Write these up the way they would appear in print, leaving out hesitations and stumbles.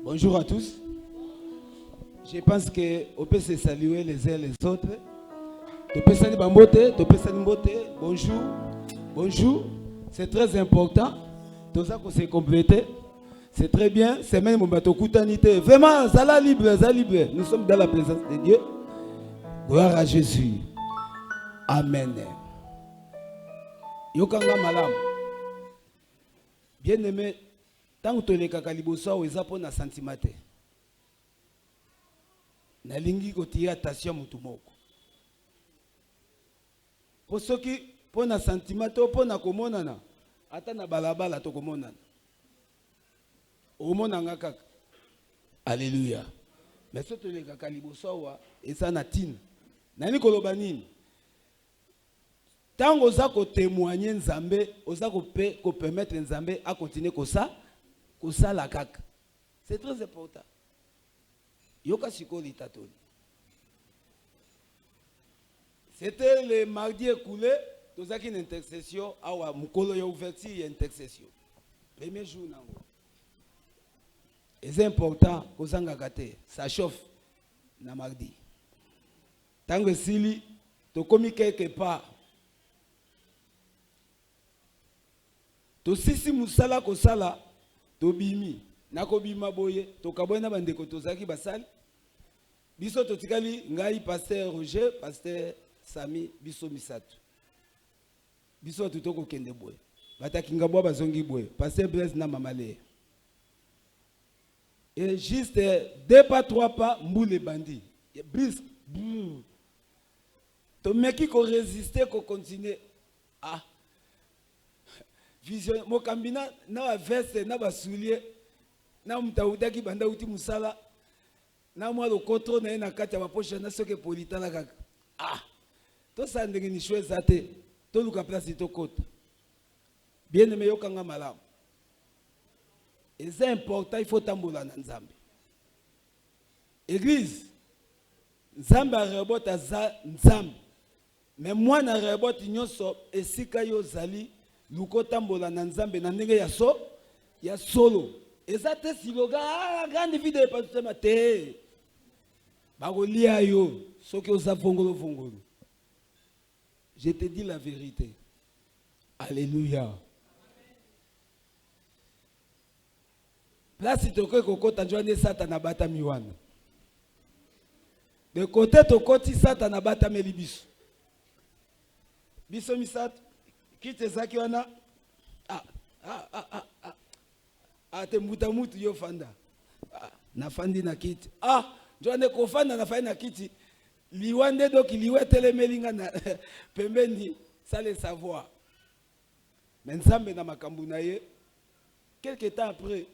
Bonjour à tous. Je pense qu'on peut se saluer les uns les autres. Bonjour. Bonjour. C'est très important. Tout ça qu'on s'est complété. C'est très bien. C'est même mon bateau Koutanité. Vraiment, ça libre, ça libre. Nous sommes dans la présence de Dieu. Gloire à Jésus. Amen. Yokanga malam. Bien aimé, tant que tu es kakalibosa ou ezapo na sentimate. Na lingi kotiye attention mutu moko. Pour ceux qui pour na sentimate ou pour na komonana, ata na balabala to komonana. Omonanga kaka. Alléluia. Mais ce que tu es kakalibosa ou eza na tin. Nani koloba nini? Tant oza ko témoigner Nzambe, oza ko permettre Nzambe à continuer comme ça la kaka. C'est très important. Yoka siko litatoni. C'était le mardi écoulé, toza ki une intercession, awa mukolo ya ouverture ya intercession. Premier jour nango. Et c'est important kozanga kate, ça chauffe na mardi. Tango sili to komi quelque part. To sisi musala kosala to bimi nako bima boye to kabona bandeko tozaki basali biso to tikali ngai pasteur Roger pasteur Sami biso misatu biso tutoko kende boye bataki ngabwa bazongi boye pasteur Blaise na mamale et juste 2 pas 3 pas mboule bandi brisque to meki ko résister ko continuer ah vision mokambina na veste na basoulier na mutaudaki banda uti musala na mwa lokotro na ena kati ya poche na soke politala kaka ah to sandenge ni choisa te to luka place to kota bien aimé yokanga malamu et c'est important il faut tambola na Nzambe église Nzambe a rebota za Nzambe mais moi na rebota nyonso esika yo zali lukotambola na Nzambe na ndenge ya solo ezate siloga grande vie de pasteur te bakolia yo soki oza vongolo je te dis la vérité alléluia place toko kokota njwane Satan abata miwana de côté tokoti Satan abata melibiso biso misatu kite zaki wana te mutu yo fanda na fandi na kiti njone ko fanda na fandi na kiti liwande doki liwetele melinga na pembeni sale savoir mais Nzambe na makambu na ye quelque temps après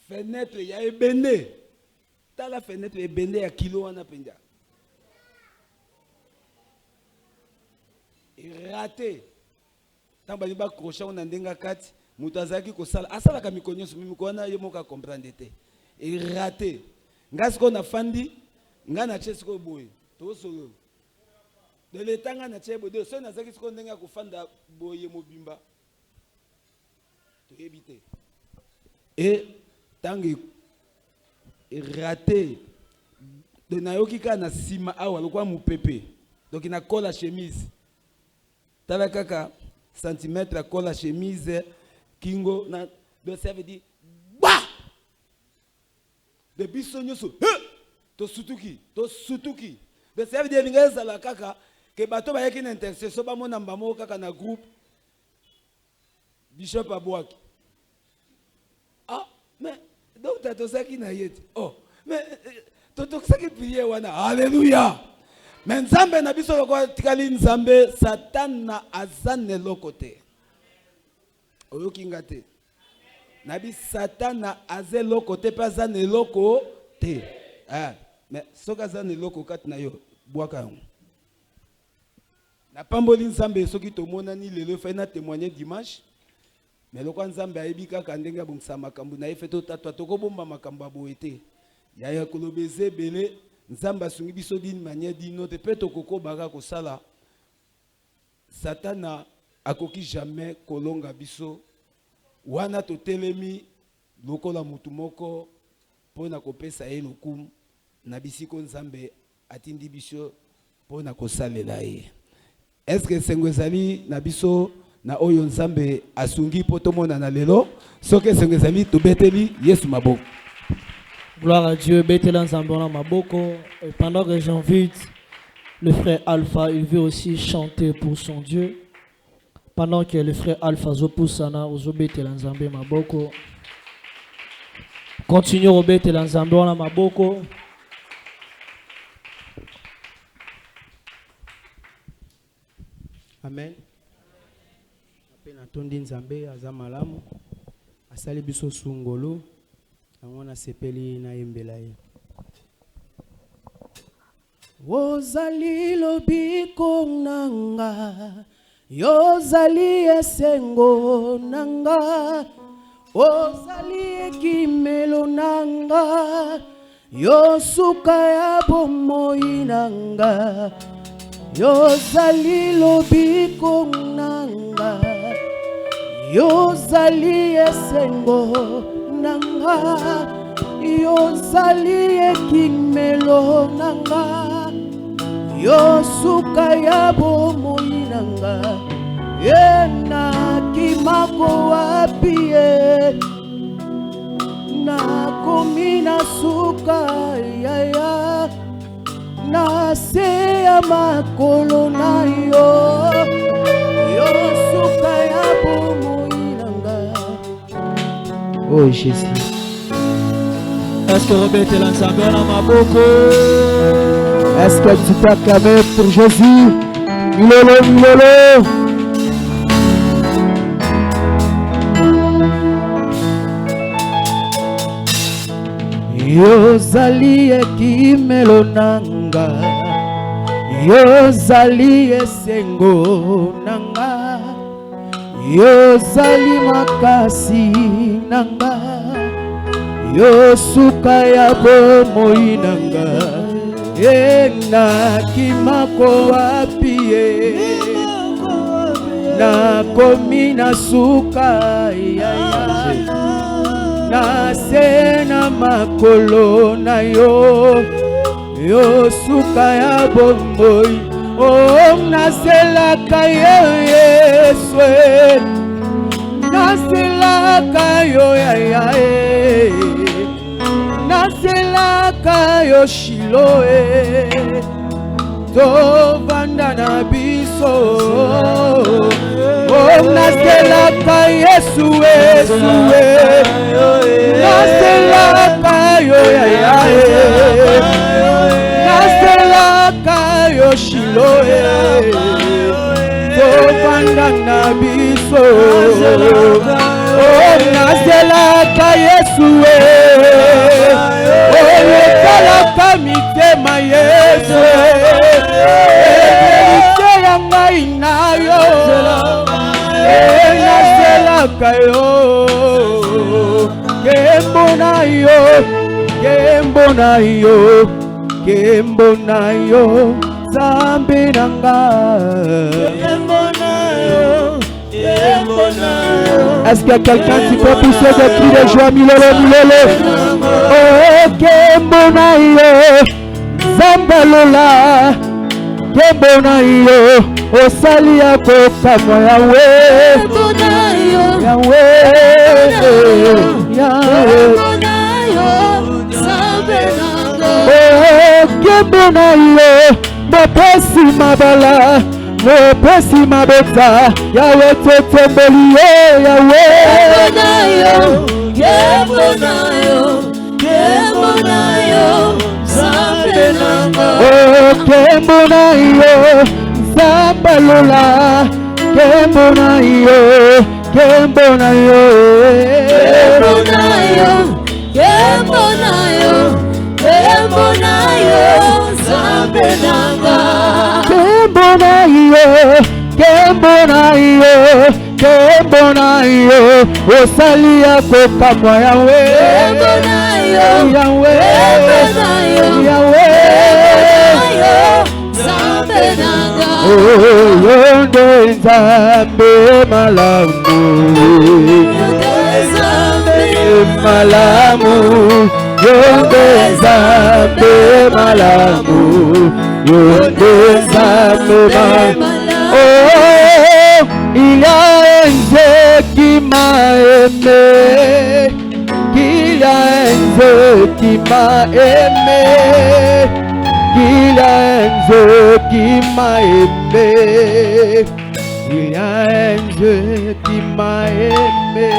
fenêtre ya ebende tala fenêtre ebende ya kilo wana penja raté tant bali ba crochet on ndenga kati mutazaki ko sala asala ka mikonyoso mimi ko na yemo ka comprendre te et raté ngasi ko na fandi ngana chesi ko boye to solo de letanga na chebo de so na zaki ko ndenga ko fanda boye mobimba to ebité et tangi raté de nayoki ka na sima awa lokwa mupepe donc na cola chemise tala kaka centimètre à colle la chemise kingo na de ça veut dire bah de bisonyoso to sutuki de ça veut dire ngeza la kaka ke bato ba yaki na intercession ba mona mbamo kaka na groupe bishop abwaki mais donc tato saki na yeti mais toto saki prier wana alléluia. Mais Nzambe na biso lokwa tikali Nzambe Satan na azane lokote. Oyoki ngate. Nabi Satan na aze lokote pa azane lokote. Mais soka azane lokote na yo bwaka yon. Na pamboli Nzambe soki tomona ni lelo fa na témoigner dimanche. Mais lokwa Nzambe ayebika kandenga bongsa makambu na efeto tatwa tokobomba makambu aboete. Ya kolobeze belé Nzamba sungi biso d'une manière d'une autre peut tokoko baka ko sala Satan akoki jamais kolonga biso wana to telemi lokola mutu moko pona kopesa ye lokumu na bisiko nzambe atindi biso pona kosalela ye. Est-ce que sengo ezali na biso na oyo nzambe asungi po tomona na lelo soki sengo ezali tobeteli Yesu maboko. Gloire à Dieu, betela nzambe na maboko. Et pendant que j'invite le frère Alpha, il veut aussi chanter pour son Dieu. Pendant que le frère Alpha Zopusana ozobetela nzambe maboko. Continuons au betela nzambe na maboko. Amen. Apena tondi nzambe azamalamu. Asali biso sungolo. Angona sepeli na yembela ye. Ozali lobiko nanga. Yozali esengo nanga. Ozali ekimelo nanga. Yosuka ya bomoi nanga. Yozali lobiko nanga. Yozali esengo nanga. Yozali ekimelo nanga. Yosuka ya bomoi nanga. Yena kimako wapie. Na komina suka yaya. Na se ya makolo na yo. Yosuka ya bomoi nanga. Oh Jésus. Est-ce que Robert est l'ensemble à ma boko? Est-ce que tu t'acclames pour Jésus? Milolo, milolo. Yozali ekimelo nanga. Yozali esengo nanga. Yozali makasi nanga. Yosuka ya bomoi nanga. Ena kimako wapie. Na komina suka ya na sena makolo na yo. Yosuka ya bomoi. Oh naselaka Yesu. Naselaka yo ya naselaka yo Shiloe. Tovanda na biso. Oh naselaka Yesu. Naselaka yo ya naselaka yo Shiloe. Tovanda na biso. Oh naselaka Yesu. Oh yekalaka mitema Yesu. Ebenite ya ngai na yo. Naselaka yo. Kembo na yo. Kembo na yo. Kembo na yo. Zambe nanga. Est-ce qu'il y a quelqu'un qui peut pousser des cris de joie? Milolo, milolo. Oh, Kembonayo, Zambalola, Kembonayo, Osalia Kokama Yahweh, Yahweh, Yahweh. Oh, Kembonayo, Mopesi Mabala. Mopesi mabeta Yahweh tetembeli Yahweh. Kembonayo, Kembonayo, Zambe nanga. Oh Kembonayo, Zambalola. Kembonayo, Kembonayo, Kembonayo, Kembonayo, Kembonayo, Zambe nanga. Kembonayo, Kembonayo, Kembonayo, Osalia Kokama Yahweh. Kembonayo, Yahweh, Yahweh, Zambe nanga. Oh, yonde Zambe malamu. Yonde Zambe malamu, yonde Nzambe malamu, yonde Nzambe malamu. Oh, il y a un Dieu qui m'a aimé, qu'il y a un Dieu qui m'a aimé, qu'il y a un Dieu qui m'a aimé, il y a un Dieu qui m'a aimé.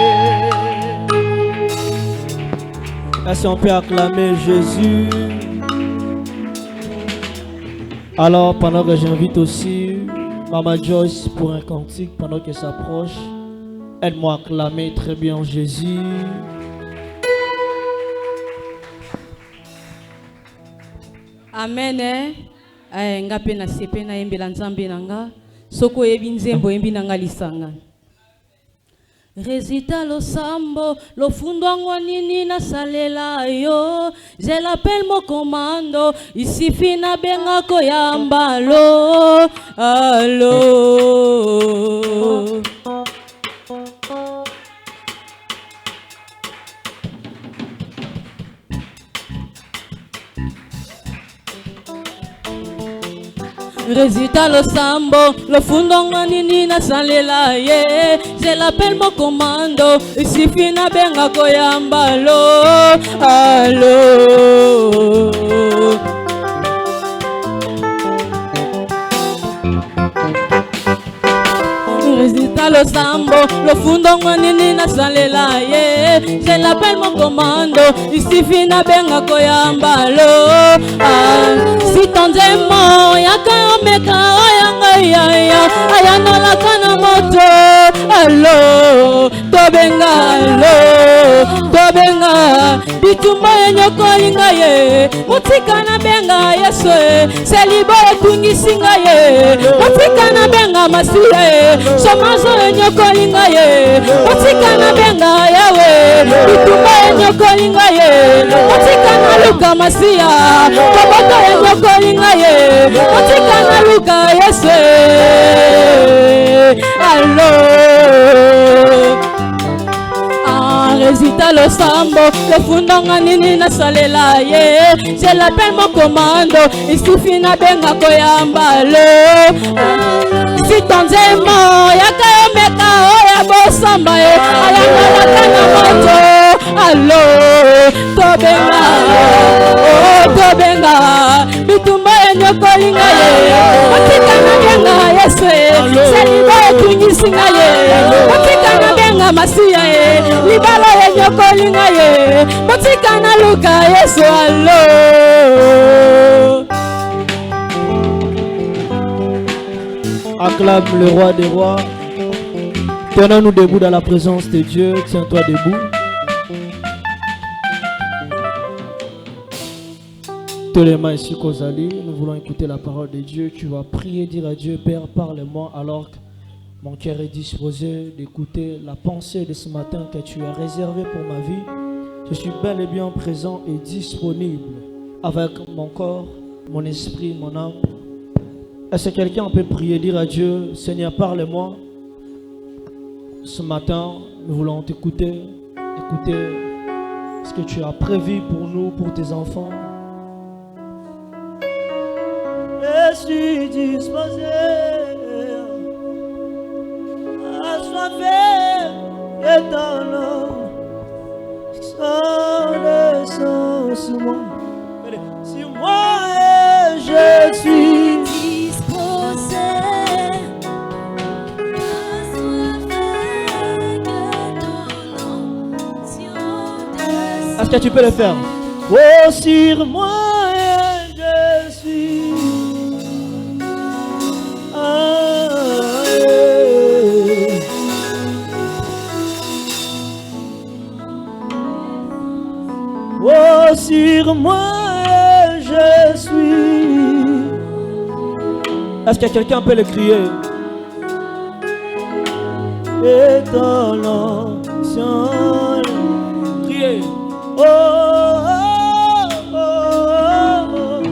Est-ce qu'on peut acclamer Jésus? Alors, pendant que j'invite aussi Mama Joyce pour un cantique, pendant qu'elle s'approche, aide-moi à acclamer très bien Jésus. Amen. Nga pe na sepe na yembela Nzambe nanga soko yebi nzembo yembi nanga lisanga. Résultat lo sambo, lo fundo nini na salela yo. Je l'appelle mon commando, ici fina benga koyamba lo. Allo. Résultat le sambo, le fundonga nini na salela ye. Je l'appelle mon commando, ici fina benga koyamba lo. Allo. Résultat le sambo, le fundonga nini na salela ye. Je l'appelle mon commando, ici fina benga koyamba lo. Si ton démon yaka omeka oyanga yaya ayanola kana moto. Allo tobenga, allo tobenga bitumba yenyokolinga ye mutika na benga yesu selibo etungisinga ye mutika na benga masiye somazo yenyokolinga ye mutika na benga yawe bitumba yenyokolinga ye mutika na luka masiya koboto yenyokolinga ye mutika na luka yesu. Allo. Résultat le sambo, le fundonga nini na salela ye. Je l'appelle mon commando, il suffit na benga koyamba lo. Si ton démon yaka omeka oya bosamba ye ayanga lakana moto. Allo tobenga, oh tobenga bitumba yenyokolinga ye matika na benga yesu selibo etungisinga ye matika na benga masiya ye libala yenyokolinga ye matika na luka yesu. Allo. Acclame le roi des rois. Tenons-nous debout dans la présence de Dieu. Tiens-toi debout. Tous les mains ici, Kozali, nous voulons écouter la parole de Dieu. Tu vas prier, dire à Dieu, Père, parle-moi alors que mon cœur est disposé d'écouter la pensée de ce matin que tu as réservée pour ma vie. Je suis bel et bien présent et disponible avec mon corps, mon esprit, mon âme. Est-ce que quelqu'un peut prier, dire à Dieu, Seigneur, parle-moi. Ce matin, nous voulons t'écouter, écouter ce que tu as prévu pour nous, pour tes enfants. Je suis disposé à soiffer et ton nom sans le sang sur moi. Sur moi et je suis disposé à soiffer et ton nom sur le sang. Est-ce que tu peux le faire? Oh, sur moi et je suis. Oh, sur moi je suis. Est-ce que quelqu'un peut le crier? Et ton l'ancien Criez. oh, oh, oh, oh.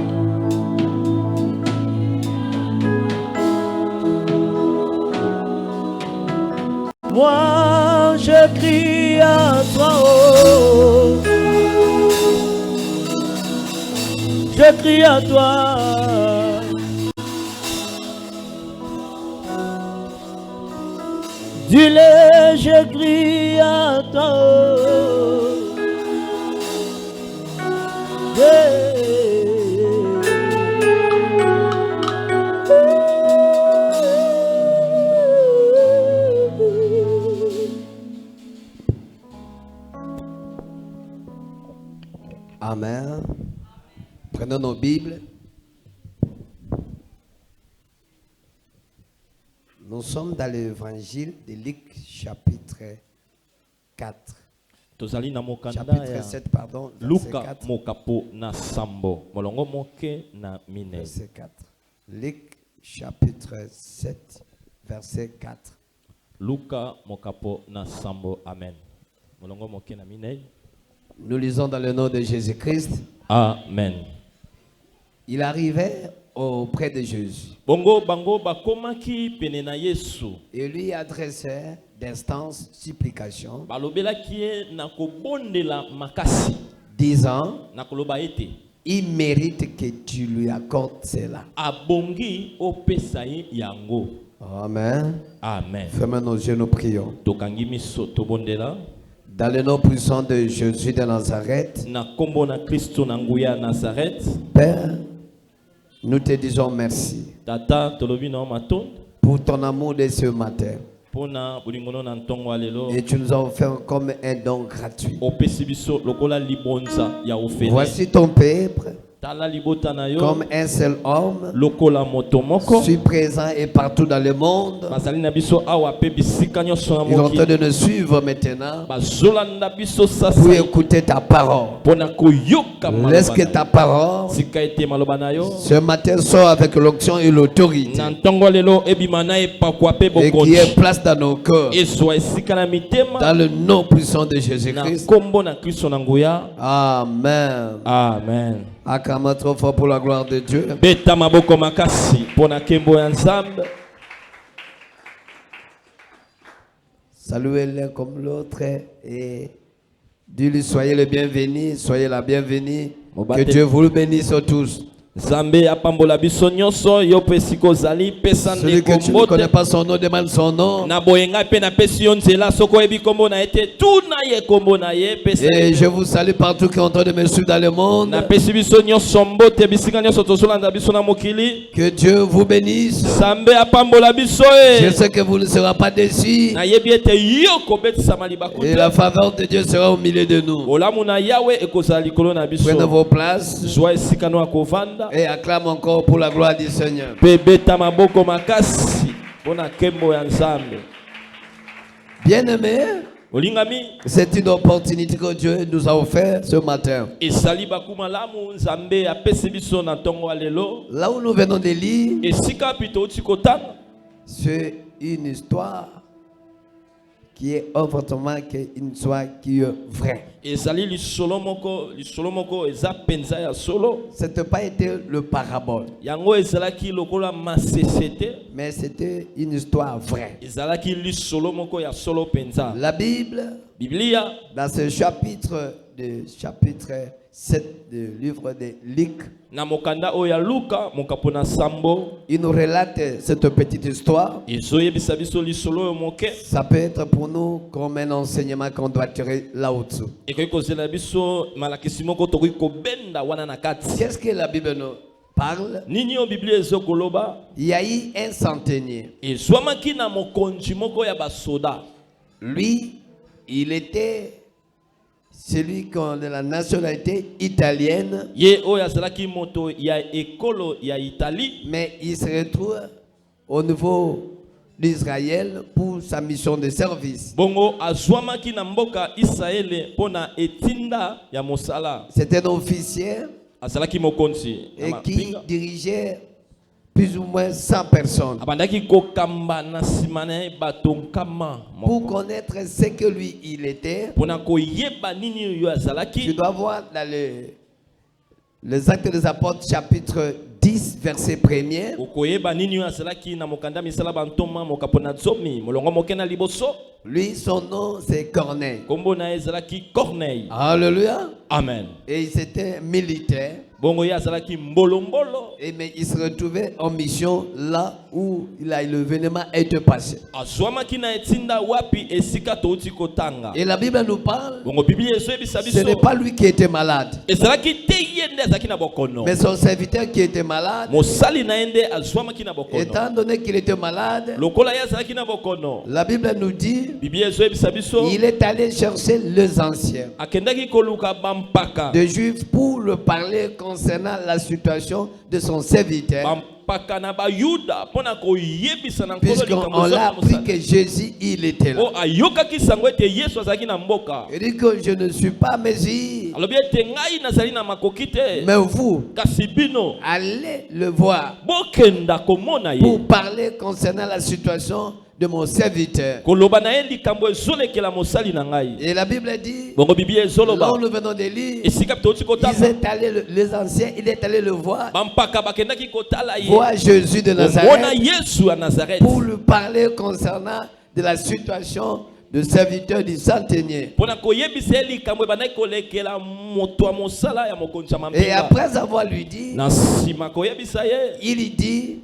Moi je crie à toi, oh. à toi. Du léger cri à toi. Amen. Prenons nos Bibles. Nous sommes dans l'évangile de Luc, chapitre 4. Tozali na mokanda Chapitre ya 7, pardon. Verset Luka 4. mokapo na sambo molongo moke na mine. Verset 4. Luc, chapitre 7, verset 4. Luka mokapo na sambo. Amen. Molongo moke na mine. Nous lisons dans le nom de Jésus-Christ. Amen. Il arrivait auprès de Jésus Bongo bango bakomaki pene na Yesu. et lui adressait d'instances supplications, Balobelaki ye na kobondela makasi disant, na koloba ete il mérite que tu lui accordes cela. abongi opesa ye yango. Amen. Amen. Fermons nos yeux, nous prions. Tokangi miso tobondela Dans le nom puissant de Jésus de Nazareth, na kombo na Kristo na nguya Nazareth. Père, nous te disons merci Tata tolobi na maton pour ton amour de ce matin. pona bolingono na ntongo alelo. Et tu nous as offert comme un don gratuit. Opesi biso lokola libonza ya ofele. Voici ton peuple, Tala libota na yo comme un seul homme, lokola moto moko. suis présent et partout dans le monde. Bazali na biso awa pe bisika nyonso na Ils sont en train moki. de nous suivre maintenant Bazolanda biso sasa pour écouter ta parole. pona koyoka Laisse que maloba. ta parole Sika ete maloba na yo. ce matin sort avec l'onction et l'autorité Na ntongo lelo ebima na epakwa pe et qui bokonzi. ait place dans nos cœurs. Ezwa esika na mitema Dans le nom puissant de na Jésus-Christ. kombo na Kristo na nguya. Amen. Amen. Acclamons trop fort pour la gloire de Dieu. Beta maboko makasi pona kembo ya Nzambe. Saluez l'un comme l'autre et dis-lui soyez le bienvenu, soyez la bienvenue. Que Dieu vous le bénisse tous. Nzambe apambola biso nyonso yo pe siko zali pesa Celui que tu ne connais pas son nom, demande son nom. na boyenga pe na pesi yo nzela soko ebi kombo na ete tuna ye kombo na ye pesa Et je vous salue partout qui sont en train de me suivre dans le monde. na pesi biso nyonso mbote bisika nyonso tozolanda biso na mokili. Que Dieu vous bénisse. Nzambe apambola biso Je e sais que vous ne serez pas déçus. na yebi ete yo kobetisama libaku Et te. la faveur de Dieu sera au milieu de nous. Olamu na yawe ekozala likolo na Prenez biso. vos places Zwa esika no akovanda et acclame encore pour la gloire du Seigneur. pe beta maboko makasi mpona nkembo ya Nzambe. Bien-aimés, Olingami c'est une opportunité que Dieu nous a offerte ce matin. esali baku malamu Nzambe apesi biso na ntongo ya lelo. Là où nous venons de lire, Esika pito uti kotanga c'est une histoire qui est ouvertement une histoire qui est vraie. ezali lisolo moko eza penza ya solo. C'était pas été le parabole, Yango ezalaki lokola masesete. mais c'était une histoire vraie. Ezalaki lisolo moko ya solo penza. La Bible, Biblia dans ce chapitre 7 du livre de Luc, na mokanda oyo ya Luka mokapo na sambo il nous relate cette petite histoire. ezoyebisa biso lisolo oyo moke. Ça peut être pour nous comme un enseignement qu'on doit tirer là-dessous. Ekoki kozela biso malakisi moko tokoki kobenda wana na kati. Qu'est-ce que la Bible nous parle? Nini oyo Biblia ezokoloba? Il y a eu un centenier. Ezwamaki na mokonzi moko ya basoda. Lui, il était celui qui a de la nationalité italienne, Ye oyo azalaki moto ya ekolo ya Italie. mais il se retrouve au niveau d'Israël pour sa mission de service. Bongo azwamaki na mboka Israele pona etinda ya mosala. C'était un officier Azalaki mokonzi na et qui mapinga. dirigeait plus ou moins 100 personnes. Abandaki kokamba na nsima na ye bato nkama Pour moko. connaître ce que lui il était, Pona koyeba nini oyo tu azalaki. dois voir dans les Actes des Apôtres chapitre 10 verset 1er. Okoyeba nini oyo azalaki na mokanda misala bantoma mokapo na zomi molongo moke na liboso. Lui, son nom c'est Corneille. Kombo na ye ezalaki Corneille. Alléluia. Amen. Et c'était militaire. Bongo ya zalaki mbolo. Et mais il se retrouvait en mission là où l'événement était passé. Azwama kina etinda wapi esika touti kotanga. Et la Bible nous parle. Bongo Bible yeso ebisa biso. Ce n'est pas lui qui était malade. Ezalaki te yende azaki na bokono. Mais son serviteur qui était malade. Mosali na ende azwama kina bokono. Étant donné qu'il était malade. Lokola ya zalaki na bokono. La Bible nous dit. Bible yeso ebisa biso. Il est allé chercher les anciens. Akendaki koluka bampaka. De Juifs pour le parler concernant la situation de son serviteur. Puisqu'on l'a appris que Jésus, il était là. Il dit que je ne suis pas Messie. Mais vous, allez le voir pour parler concernant la situation de mon serviteur. Et la Bible dit, là où nous venons de lire, les anciens, il est allé le voir Jésus de Nazareth pour lui parler concernant de la situation de serviteur du centenier. Et après avoir lui dit, il dit,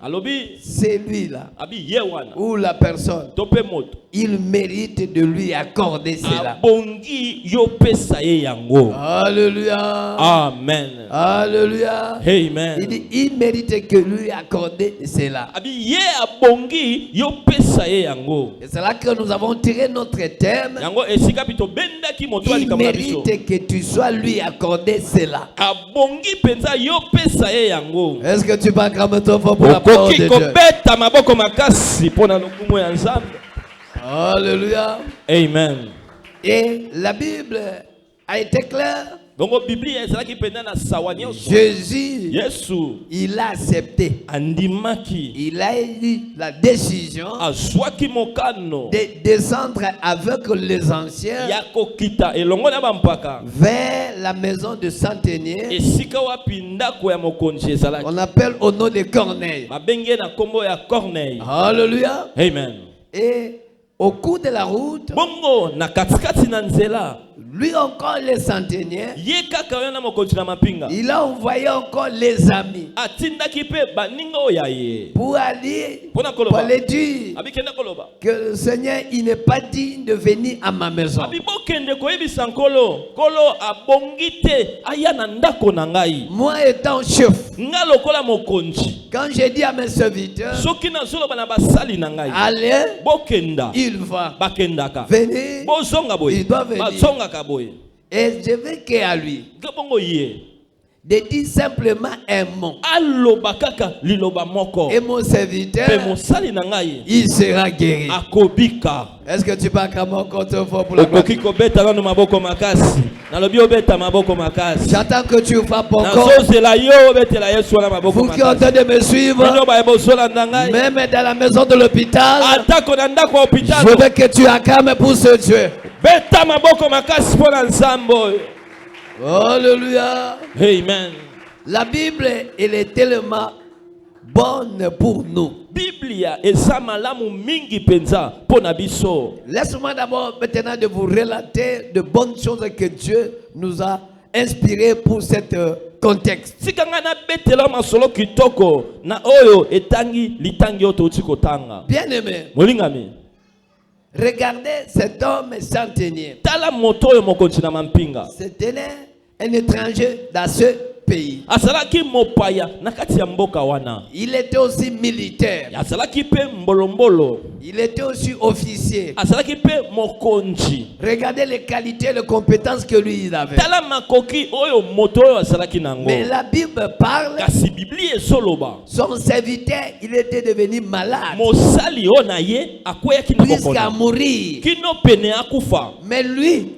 c'est lui là, ou la personne, il mérite de lui accorder cela. Alléluia. Amen. Alléluia. Amen. Il dit, il mérite que lui accorder cela. Et c'est là que nous avons tiré notre thème. Il mérite que tu sois lui accordé cela. Est-ce que tu peux acclamer ton fort pour la parole de Dieu? Alléluia. Amen. Et la Bible a été claire. Jésus, il a accepté. Il a eu la décision de descendre avec les anciens vers la maison de centenier. On appelle au nom de Corneille. Alléluia. Amen. Et au cours de la route, lui encore les centeniers, il a envoyé encore les amis pour aller dire que le Seigneur il n'est pas digne de venir à ma maison. Moi étant chef, quand j'ai dit à mes serviteurs, allez, il va venir, il doit venir. Et je veux qu'à lui de dire simplement un mot. Et mon serviteur, il sera guéri. Est-ce que tu peux acclamer encore ton fort pour la gloire? J'attends que tu frappes encore. Vous qui entendez me suivre, même dans la maison de l'hôpital, je veux que tu acclames pour ce Dieu. Alléluia. Amen. La Bible, elle est tellement bonne pour nous. Laisse-moi d'abord maintenant de vous relater de bonnes choses que Dieu nous a inspirées pour cet contexte. Bien aimé, regardez cet homme centenier. C'était un étranger dans ce pays. Il était aussi militaire. Il était aussi officier. Regardez les qualités et les compétences que lui il avait. Mais la Bible parle, son serviteur, il était devenu malade, jusqu'à mourir. Mais lui,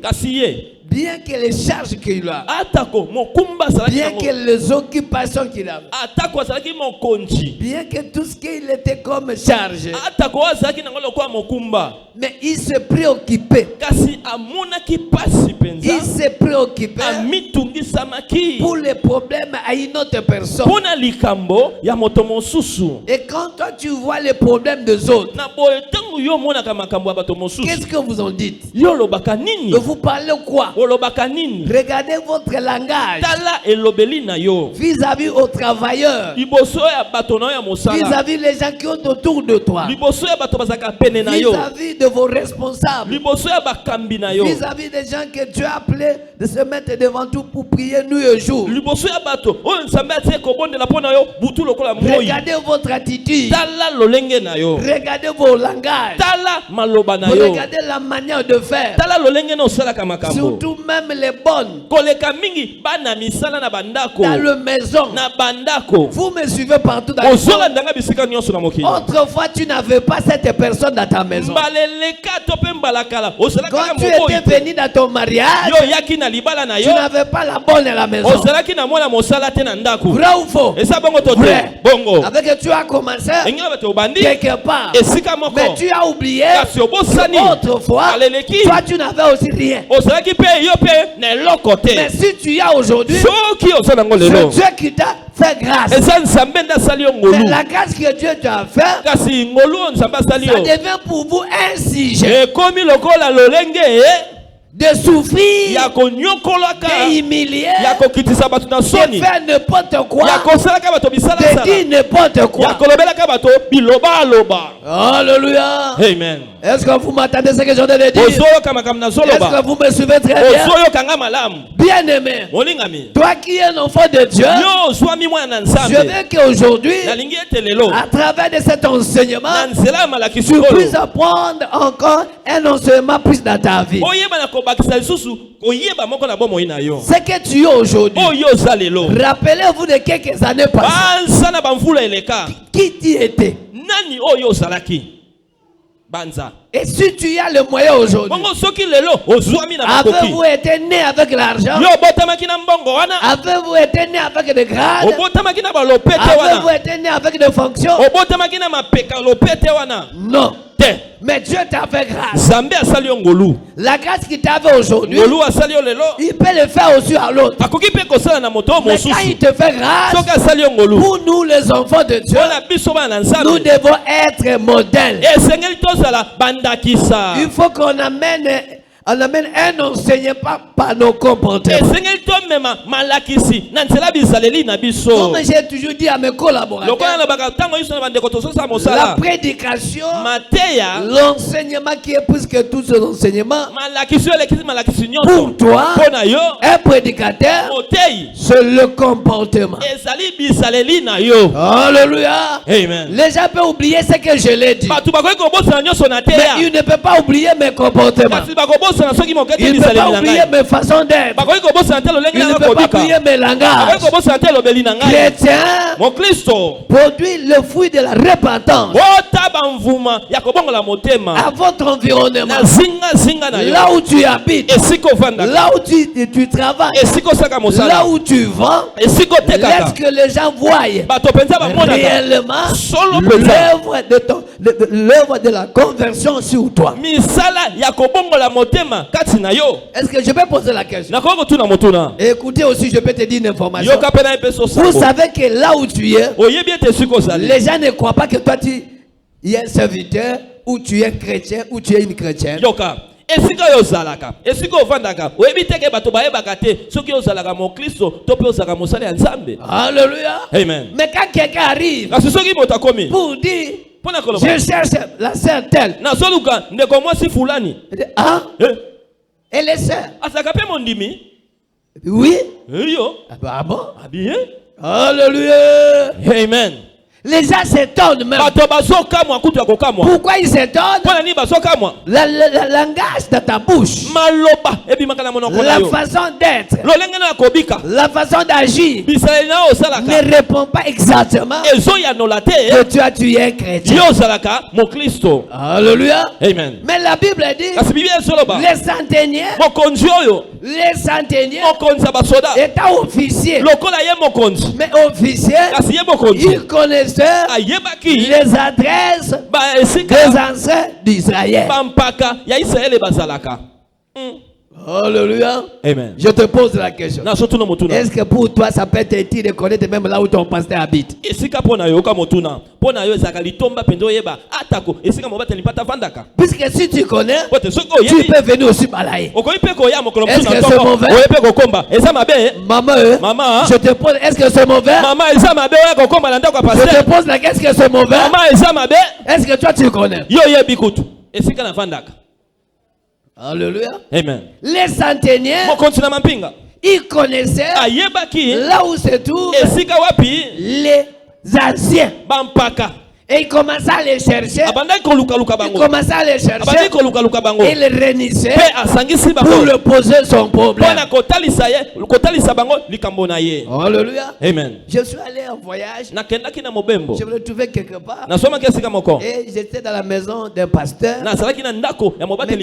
bien que les charges qu'il a, bien que les occupations qu'il a, bien que tout ce qu'il était comme charge, mais il se préoccupait. Il se préoccupait pour les problèmes à une autre personne. Et quand toi tu vois les problèmes des autres, qu'est-ce que vous en dites? Vous parlez quoi? Regardez votre langage vis-à-vis vis-à-vis aux travailleurs, vis-à-vis les gens qui ont autour de toi, vis-à-vis de vos responsables, vis-à-vis des gens que Dieu a appelés de se mettre devant tout pour prier nuit et jour. Regardez votre attitude, regardez vos langages, regardez la manière de faire, surtout même les bonnes dans le maison. Vous me suivez partout dans le monde. Autrefois tu n'avais pas cette personne dans ta maison. Quand tu étais venu dans ton mariage, tu n'avais pas la bonne à la maison. Vrai ou faux? Vrai. Avec que tu as commencé quelque part, mais tu as oublié autrefois toi tu n'avais aussi rien. Mais si tu as aujourd'hui, c'est Dieu qui t'a fait grâce. C'est la grâce que Dieu t'a fait. Ça devient pour vous un sujet de souffrir, d'humilier, de faire n'importe quoi, de dire n'importe quoi. Alléluia. Amen. Est-ce que vous m'attendez ce que j'ai de dire? Est-ce que vous me suivez très bien? Bien aimé, toi qui es un enfant de Dieu, je veux qu'aujourd'hui, à travers de cet enseignement, tu puisses apprendre encore un enseignement plus dans ta vie. Ce que tu es aujourd'hui, rappelez-vous de quelques années passées. Qui tu étais? Et si tu as le moyen aujourd'hui, avez-vous été né avec l'argent? Avez-vous été né avec des grades? Avez-vous été né avec des fonctions? Non. Mais Dieu t'a fait grâce. La grâce qu'il t'avait aujourd'hui, il peut le faire aussi à l'autre. Mais quand il te fait grâce, pour nous les enfants de Dieu, nous devons être modèles. Il faut qu'on amène un enseignement par nos comportements. Comme j'ai toujours dit à mes collaborateurs, la prédication, l'enseignement qui est plus que tout ce enseignement, pour toi, un prédicateur, c'est le comportement. Alléluia. Amen. Les gens peuvent oublier ce que je l'ai dit, mais ils ne peuvent pas oublier mes comportements. Il ne peut pas oublier mes façons d'être. Il ne peut pas oublier mes langages. Chrétien produit le fruit de la repentance à votre environnement, là où tu habites, là où tu travailles, là où tu vends. Laisse que les gens voient réellement l'œuvre de la conversion sur toi. Est-ce que je peux poser la question? Écoutez aussi, je peux te dire une information. Vous savez que là où tu es, les gens ne croient pas que toi tu es un serviteur, ou tu es un chrétien, ou tu es une chrétienne. Alléluia. Amen. Mais quand quelqu'un arrive pour dire, je cherche la sœur telle, hein? Et les sœurs? Oui. Ah bon? Alléluia. Amen. Les gens s'étonnent même. Pourquoi ils s'étonnent? Le langage de ta bouche, la façon d'être, la façon d'agir ne répond pas exactement que tu es un chrétien. Alléluia. Amen. Mais la Bible dit les centeniers étant officiers, mais officiers, ils connaissaient les adresses des ancêtres d'Israël. Alléluia. Amen. Je te pose la question. Est-ce que pour toi ça peut être utile de connaître même là où ton pasteur habite? Puisque si tu connais, tu peux venir aussi balayer. Est-ce que c'est mauvais? Maman, je te pose, est-ce que c'est mauvais? Je te pose la question, est-ce que c'est mauvais? Est-ce que toi tu connais? Alléluia. Amen. Les centenaires, ils connaissaient là où se trouvent les anciens. Et il commençait à les chercher. Il commençait à les chercher. Et il les réunissait pour lui poser son problème. Alléluia. Amen. Je suis allé en voyage. Je me trouvais quelque part. Et j'étais dans la maison d'un pasteur. Mais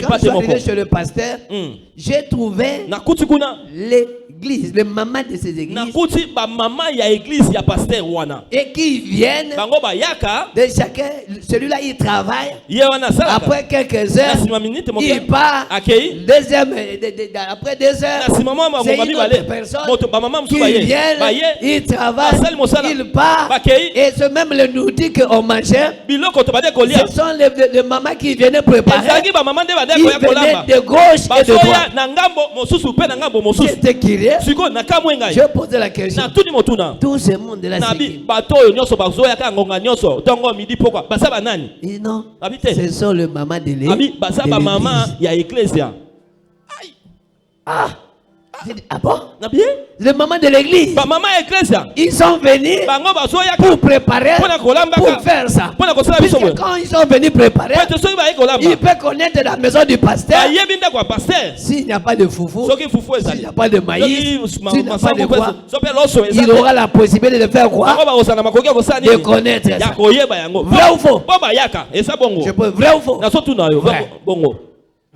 quand je suis arrivé chez le pasteur, j'ai trouvé l'église, les mamans de ces églises. Et qui viennent de chacun, celui-là il travaille. Après quelques heures, il part. Après 2 heures, c'est une autre personne qui vient, il travaille, il part. Et c'est même le nourriture qu'on mangeait. Ce sont les mamans qui viennent préparer. Ils venaient de gauche et de droite. J'étais curieux. Je posais la question. Tout ce monde-là, c'est qui? Et non, ce sont les mamans de l'église. Ah, ah bon? Les mamans de l'église, ils sont venus pour préparer, pour faire ça. Puisque quand ils sont venus préparer, ils peuvent connaître la maison du pasteur. S'il n'y a pas de foufou, s'il n'y a pas de maïs, s'il n'y a pas de quoi, il aura la possibilité de faire quoi? De connaître ça. Vrai ou faux? Je peux, vrai ou faux? Vrai.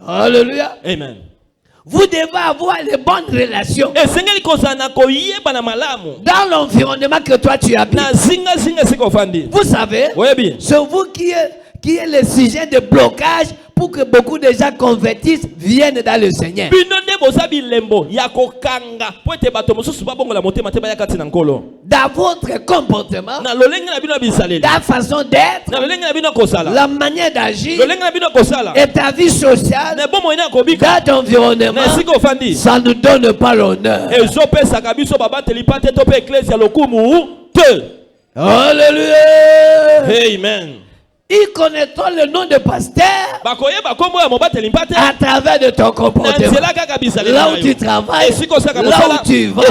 Alléluia. Amen. Vous devez avoir les bonnes relations dans l'environnement que toi tu habites. Vous savez, c'est vous qui est le sujet de blocage pour que beaucoup de gens convertissent, viennent dans le Seigneur. Dans votre comportement, dans la façon d'être, la manière d'agir et ta vie sociale, dans ton environnement, ça ne donne pas l'honneur. Alléluia. Amen. Ils connaîtront le nom de pasteur à travers de ton comportement. Là où tu travailles, là où tu vas,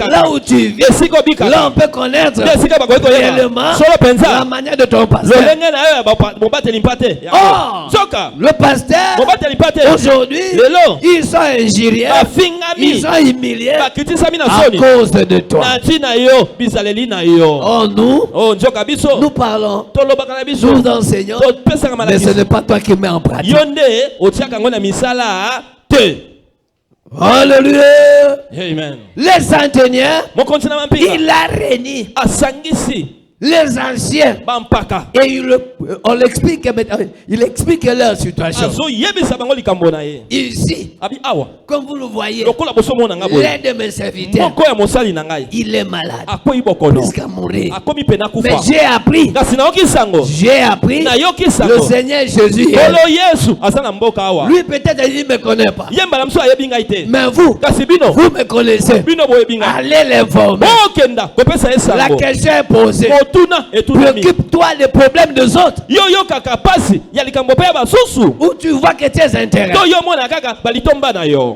là où tu vis, là on peut connaître réellement la manière de ton pasteur. Oh, le pasteur, aujourd'hui, ils sont injuriés, ils sont humiliés à cause de toi. Oh, nous parlons, nous Seigneur, mais ce n'est pas toi qui mets en pratique. Alléluia. Amen. Les centenaires, il a réuni les anciens et on l'explique, il explique leur situation. Ici, comme vous le voyez, l'un de mes serviteurs, il est malade, jusqu'à mourir. Mais j'ai appris, le Seigneur Jésus lui peut-être il ne me connaît pas, mais vous me connaissez. Allez l'informer. La question est posée. Préoccupe-toi des problèmes des autres. Où tu vois que tu es intéressé.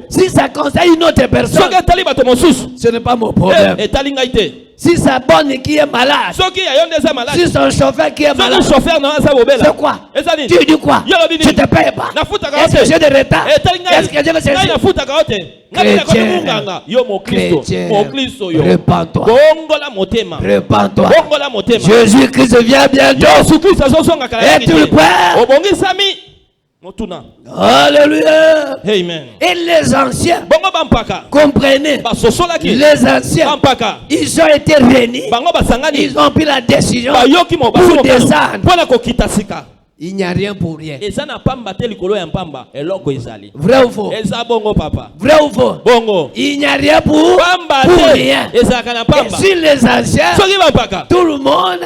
Si ça concerne une autre personne, ce n'est pas mon problème. Si sa bonne qui est malade, si son chauffeur qui est malade, c'est quoi? Tu dis quoi? Je te paye pas. Est-ce que j'ai des retards? Est-ce que je vais Chrétien, répands-toi. Répands-toi. Jésus-Christ vient bientôt. Es-tu prêt? Alléluia. Amen. Et les anciens, comprenez, les anciens, ils ont été réunis, ils ont pris la décision pour descendre Il n'y a rien pour rien. Vrai ou faux? Vrai ou faux? Bongo. Il n'y a rien pour rien. Et sur les anciens, tout le monde,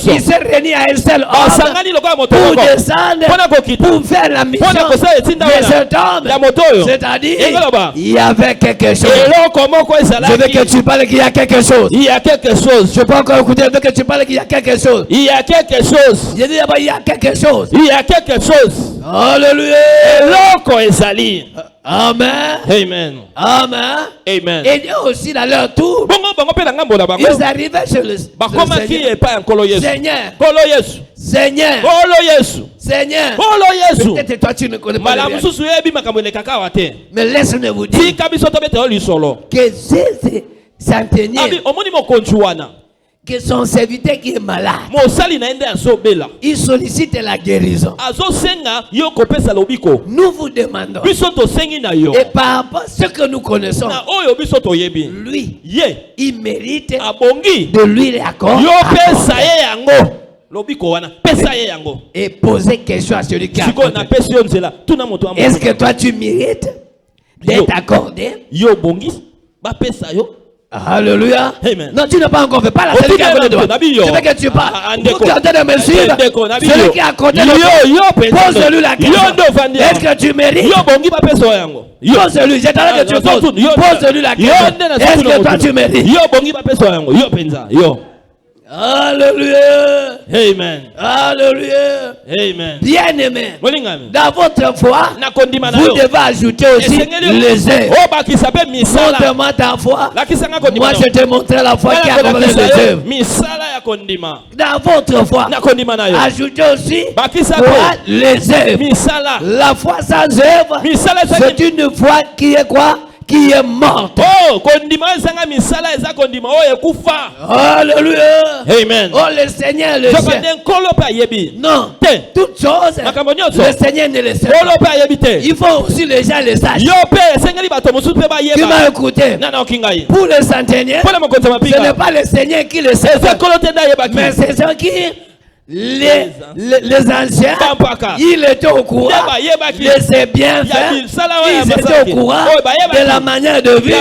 il s'est réuni à un seul homme pour descendre, pour faire la mission de cet homme. C'est-à-dire, il y avait quelque chose. Je veux que tu parles qu'il y a quelque chose. Il y a quelque chose. Je peux encore écouter, je veux que tu parles qu'il y a quelque chose. Il y a quelque chose. Je dis d'abord, il y a quelque chose. Il y a quelque chose. Alléluia. Amen. Amen. Amen. Amen. Et aussi dans leur tour, ils arrivaient chez le Seigneur. Seigneur. Seigneur. Peut-être toi tu ne connais pas le bien. Mais laisse-moi vous dire que c'est centenier, que son serviteur qui est malade, il sollicite la guérison. Nous vous demandons, et par rapport à ce que nous connaissons, lui, il mérite de lui l'accord et poser question à celui qui a accordé. Est-ce que toi tu mérites d'être accordé? Alléluia. Amen. Non, tu n'as pas encore fait. Pas la celui qui a accordé toi. Je veux que tu parles. Pour que tu me suive. Celui qui a accordé pose-lui la question. Est-ce que tu mérites? Pose-lui. J'ai entendu que tu poses. Pose-lui la question. Est-ce que toi tu mérites? Alléluia. Amen. Alléluia. Amen. Bien-aimé, dans votre foi, vous devez ajouter aussi les œuvres. Montre-moi ta foi. Moi, je te montrerai la foi qui a accordé les œuvres. Dans votre foi, ajoutez aussi quoi? Les œuvres. La foi sans œuvre, c'est une foi qui est quoi? Qui est morte. Alléluia. Amen. Oh, le Seigneur le sait. Non. Toutes choses, le Seigneur ne le sait pas. Il faut aussi les gens le sachent. Tu m'as écouté. Pour le centenier, ce n'est pas le Seigneur qui le sait, mais c'est ceux qui les anciens, ils étaient au courant de ses bienfaits, ils étaient au courant de la manière de vivre,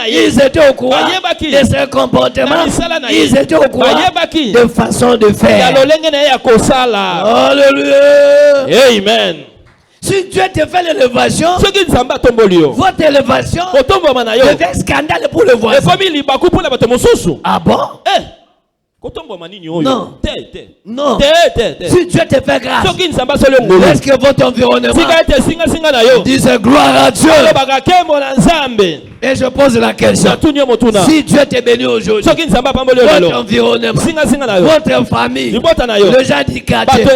ils étaient au courant de ses comportements, ils étaient au courant de façon de faire. Alléluia. Amen. Si Dieu te fait l'élévation, votre élévation devient scandale pour le voisin. Ah bon? Non. Non. Si Dieu te fait grâce, est-ce que votre environnement dit gloire à Dieu? Et je pose la question. Si Dieu te bénit aujourd'hui, votre environnement, votre famille, le gens du quartier,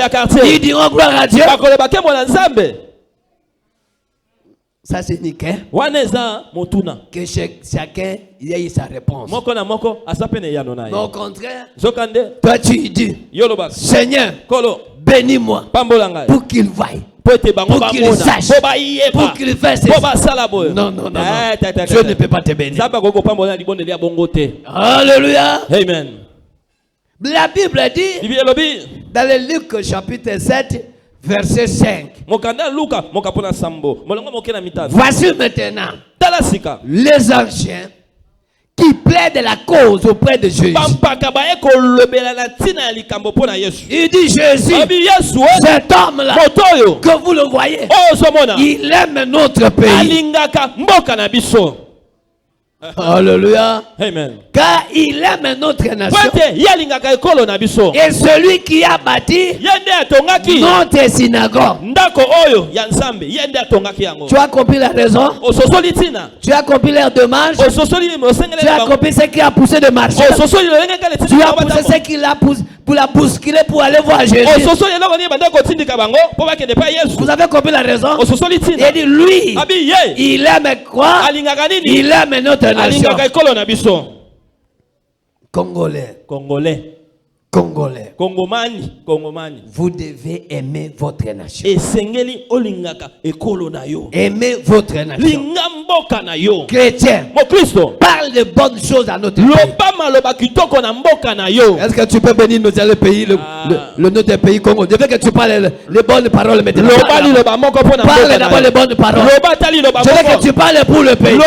ils diront gloire à Dieu. Ça c'est nickel. Que chacun y ait sa réponse. Mais au contraire, toi tu dis, Seigneur, bénis-moi pour qu'il vaille, pour qu'il sache, pour qu'il fasse ceci. Non, non, non, Dieu ne peut pas te bénir. Alléluia. Amen. La Bible dit dans le Luc chapitre 7 verset 5. Voici maintenant les anciens qui plaident la cause auprès de Jésus. Il dit Jésus, cet homme-là, que vous le voyez, il aime notre pays. Alléluia. Amen. Car il aime notre nation. Et celui qui a bâti notre synagogue. Tu as compris la raison? Tu as compris leur demande? Tu as compris ce qui a poussé de marcher? Tu as poussé ce qui l'a poussé pour la bousculer pour aller voir Jésus? Vous avez compris la raison? Il dit lui, il aime quoi? Il aime notre nation. Congolais. Congolais. Congomani. Vous devez aimer votre nation. Esengeli olingaka ekolo na yo. Aimez votre nation. Lingamboka na yo. Chrétien. Mon Christo. Parle de bonnes choses à notre pays. Lobama loba kitoko na mboka na yo. Est-ce que tu peux bénir notre pays, notre pays Congo? Je veux que tu parles les bonnes paroles maintenant. Parle d'abord les bonnes paroles. Je veux que tu parles pour le pays. Dis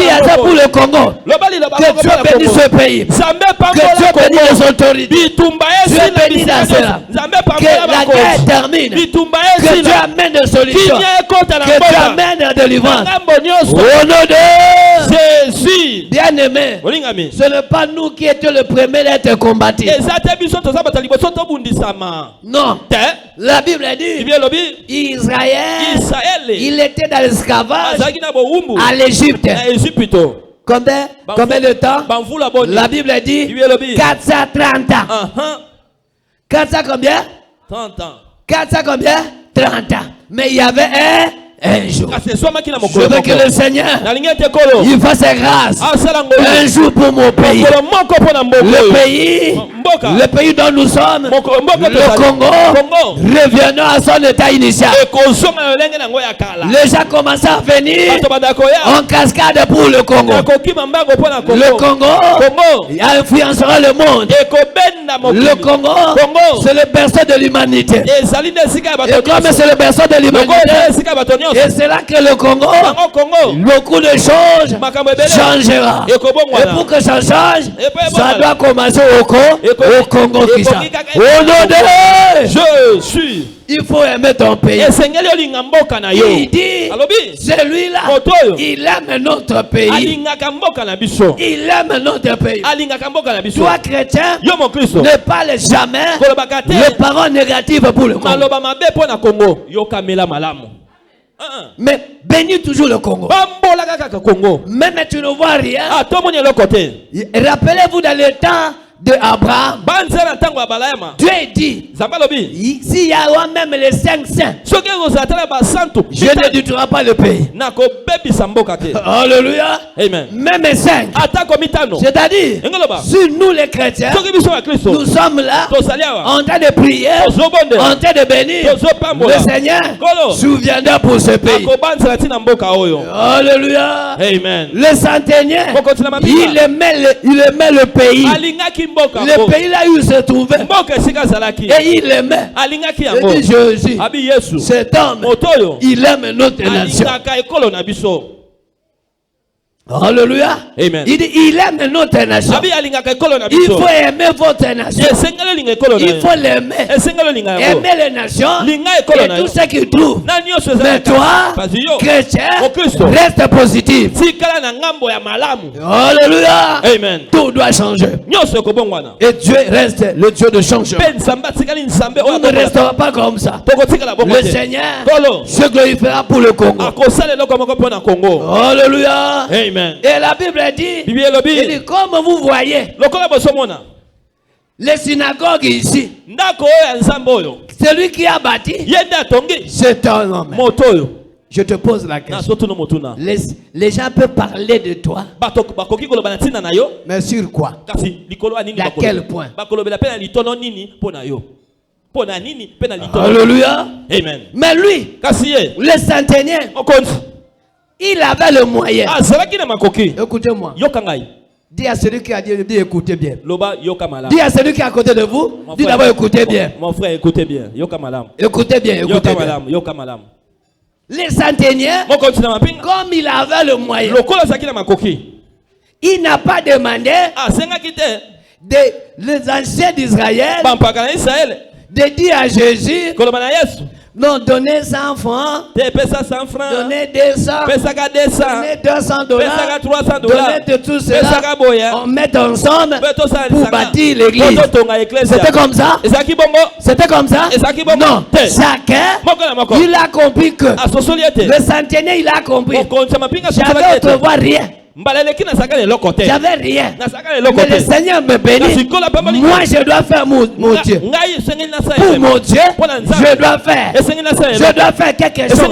à ça pour le Congo. Que Dieu bénisse ce pays. Que Dieu bénisse les autorités. Dieu bénisse la cela. Que la guerre termine. Que Dieu amène de solutions. Que Dieu amène de délivrance. Au nom de Jésus. Bien aimé. Ce n'est pas nous qui étions le premier à être combattus. Non. La Bible dit Israël, il était dans l'esclavage à l'Égypte. Combien de temps? La Bible dit 430 ans. 400 combien? 30 ans. 400 combien? 30 ans. Mais il y avait un jour. Je veux que le Seigneur il fasse grâce un jour pour mon pays. Le pays dont nous sommes, le Congo, revenons à son état initial. Les gens commencent à venir en cascade pour le Congo. Le Congo influencera le monde. Le Congo, c'est le berceau de l'humanité. Et comme c'est le berceau de l'humanité, et c'est là que le Congo, beaucoup de choses changera. Et pour que ça change, ça doit commencer au Congo qui change. Au nom de Jésus. Il faut aimer ton pays. Il dit, celui-là, il aime notre pays. Il aime notre pays. Toi, chrétien, ne parle jamais les paroles négatives pour le Congo. Mais bénis toujours le Congo. Même tu ne vois rien. Rappelez-vous dans le temps de Abraham, Dieu dit, s'il y a même les 5 saints, je ne détruirai pas le pays. Alléluia. Amen. Même 5. C'est-à-dire, si nous les chrétiens, nous sommes là, en train de prier, en train de bénir, le Seigneur souviendra pour ce pays. Alléluia. Amen. Le centenier, il aimait le pays. Le pays là où il se trouvait. Et il aimait. Il dit Jésus, cet homme, il aime notre nation. Alléluia. Amen. Il dit il aime notre nation. Il faut aimer votre nation. Il faut l'aimer. Aimer les nations et tout ce qu'il trouve. Mais toi, chrétien, reste positif. Alléluia. Amen. Tout doit changer. Et Dieu reste le Dieu de changement. On ne restera pas comme ça. Le Seigneur se glorifiera pour le Congo. Alléluia. Amen. Et la Bible dit, il dit comme vous voyez, les synagogues ici, celui qui a bâti, c'est un homme. Je te pose la question. Les gens peuvent parler de toi. Mais sur quoi? À quel point? Alléluia. Amen. Mais lui, le centenier, il avait le moyen. Écoutez-moi. Dis à celui qui a dit écoutez bien. Dis à celui qui est à côté de vous, dis d'abord écoutez bien. Mon frère, écoutez bien. Écoutez bien, écoutez bien. Les centeniers, comme il avait le moyen, il n'a pas demandé les anciens d'Israël de dire à Jésus, non, donnez 100 francs, donnez 200, donnez 200 $, donnez de tout cela, on met ensemble pour bâtir l'église. C'était comme ça? C'était comme ça? Non, chacun, il a compris que le centenier, il a compris. J'avais autrefois rien. J'avais rien. Mais le Seigneur me bénit. Moi, je dois faire mon Dieu. Pour mon Dieu, je dois faire. Je dois faire quelque chose. Je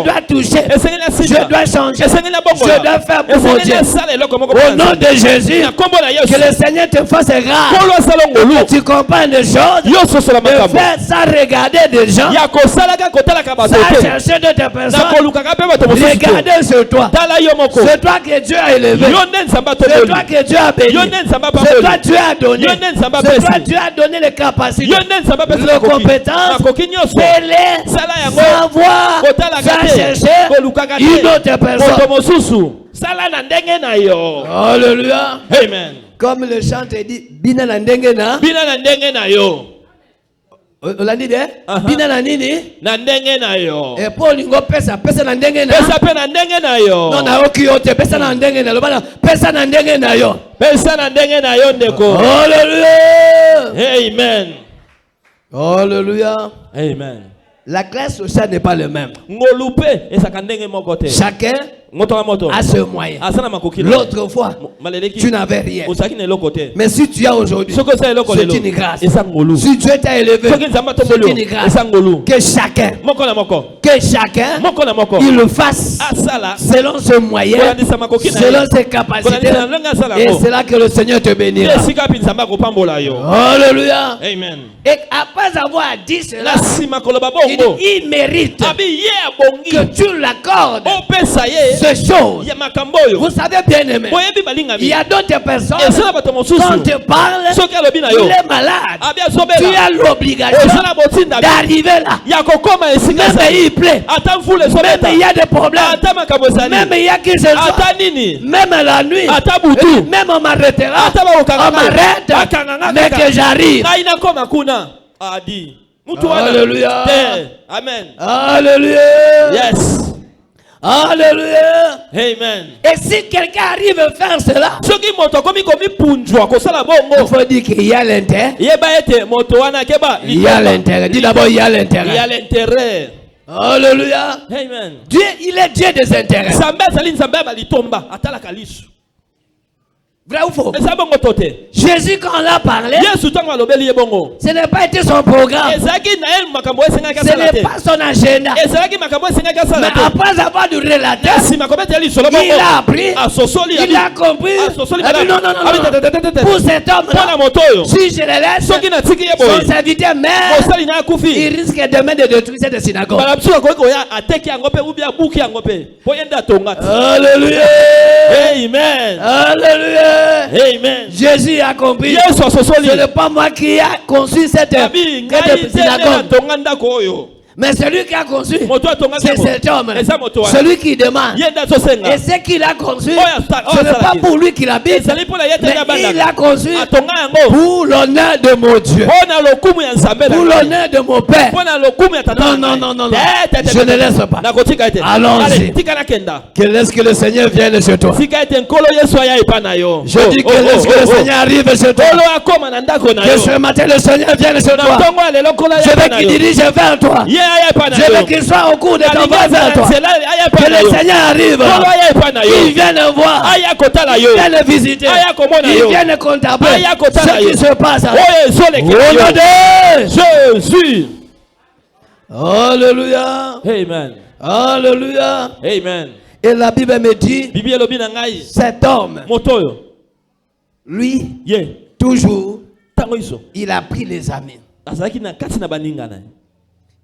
dois toucher. Je dois changer. Je dois faire pour mon Dieu. Au nom de Jésus, que le Seigneur te fasse grâce. Que tu comprennes des choses. De faire sans regarder des gens. Sans chercher d'autres personnes. Regarder sur toi. C'est toi que Dieu a élevé. C'est toi que Dieu a béni. C'est toi que Dieu a donné. C'est toi que Dieu a donné les capacités, les compétences. Fais-les sans voir, sans chercher une autre personne. Alléluia. Amen. Comme le chant dit, Bina na ndenge na yo. On l'a dit, Bina na nini? Na ndenge na yo. Et pour l'ingo pesa na ndenge na. Pesa pe na ndenge na yo. Non na okiote pesa na ndenge na. Lobana pesa na ndenge na yo. Pesa na ndenge na yo ndeko. Alléluia. Amen. Alléluia. Amen. La classe sociale n'est pas le même. Chacun a ce moyen. L'autre fois, tu n'avais rien. Mais si tu as aujourd'hui, c'est une grâce. Si Dieu t'a élevé, c'est une grâce. Que chacun, il le fasse selon ce moyen, selon ses capacités. Et c'est là que le Seigneur te bénira. Alléluia. Amen. Et après avoir dit cela, il mérite que tu l'accordes ces choses. Vous savez bien aimé, il y a d'autres personnes quand te parle, il est malade. Tu as l'obligation d'arriver là. Même il plaît. Même il y a des problèmes. Même il y a qui se soit. Même la nuit. Même on m'arrêtera. On m'arrête. Mais que j'arrive. Alléluia. Amen. Alléluia. Yes. Alléluia. Amen. Et si quelqu'un arrive à faire cela, il faut dire qu'il y a l'intérêt. Il y a l'intérêt. Dis d'abord, il y a l'intérêt. Il y a l'intérêt. Alléluia. Amen. Dieu, il est Dieu des intérêts. Vrai ou faux? Jésus, quand on l'a parlé, ce n'est pas été son programme. Ce n'est pas son agenda. Mais après avoir du relateur, il a appris, il a compris. Non. Pour cet homme-là, si je le laisse, son serviteur meurt, il risque demain de détruire cette synagogue. Alléluia. Amen. Alléluia. Amen. Jésus a compris. Ce n'est pas moi qui a conçu cette synagogue. Mais celui qui a conçu, c'est cet homme. Celui qui demande. Et ce qu'il a conçu, ce n'est pas pour lui qu'il habite, mais il a conçu pour l'honneur de mon Dieu, pour l'honneur de mon Père. Non. Je ne laisse pas. Allons-y. Que laisse que le Seigneur vienne chez toi. Je dis que laisse que le Seigneur arrive chez toi. Que ce matin le Seigneur vienne chez toi. Je veux qu'il dirige vers toi. Je veux qu'il soit au cours de ton voie vers toi. Que le Seigneur arrive. Il vienne voir. Il vienne visiter. Il vienne contempler ce qui se passe. Au nom de Jésus. Alléluia. Amen. Alléluia. Amen. Et la Bible me dit, cet homme, lui, toujours, il a pris les amis.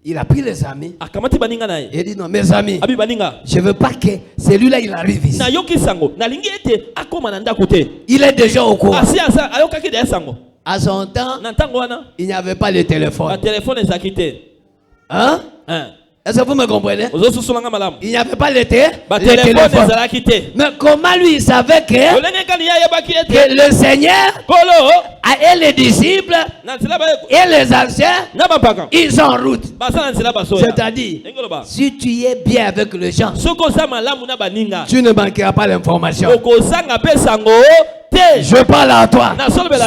Il a pris les amis. Il dit non, mes amis, je ne veux pas que celui-là il arrive ici. Il est déjà au courant. À son temps, il n'y avait pas de téléphone. Hein? Est-ce que vous me comprenez? Il n'y avait pas le téléphone. Mais comment lui il savait que le Seigneur et les disciples et les anciens, ils sont en route. C'est-à-dire, si tu es bien avec les gens, tu ne manqueras pas l'information. Je parle à toi.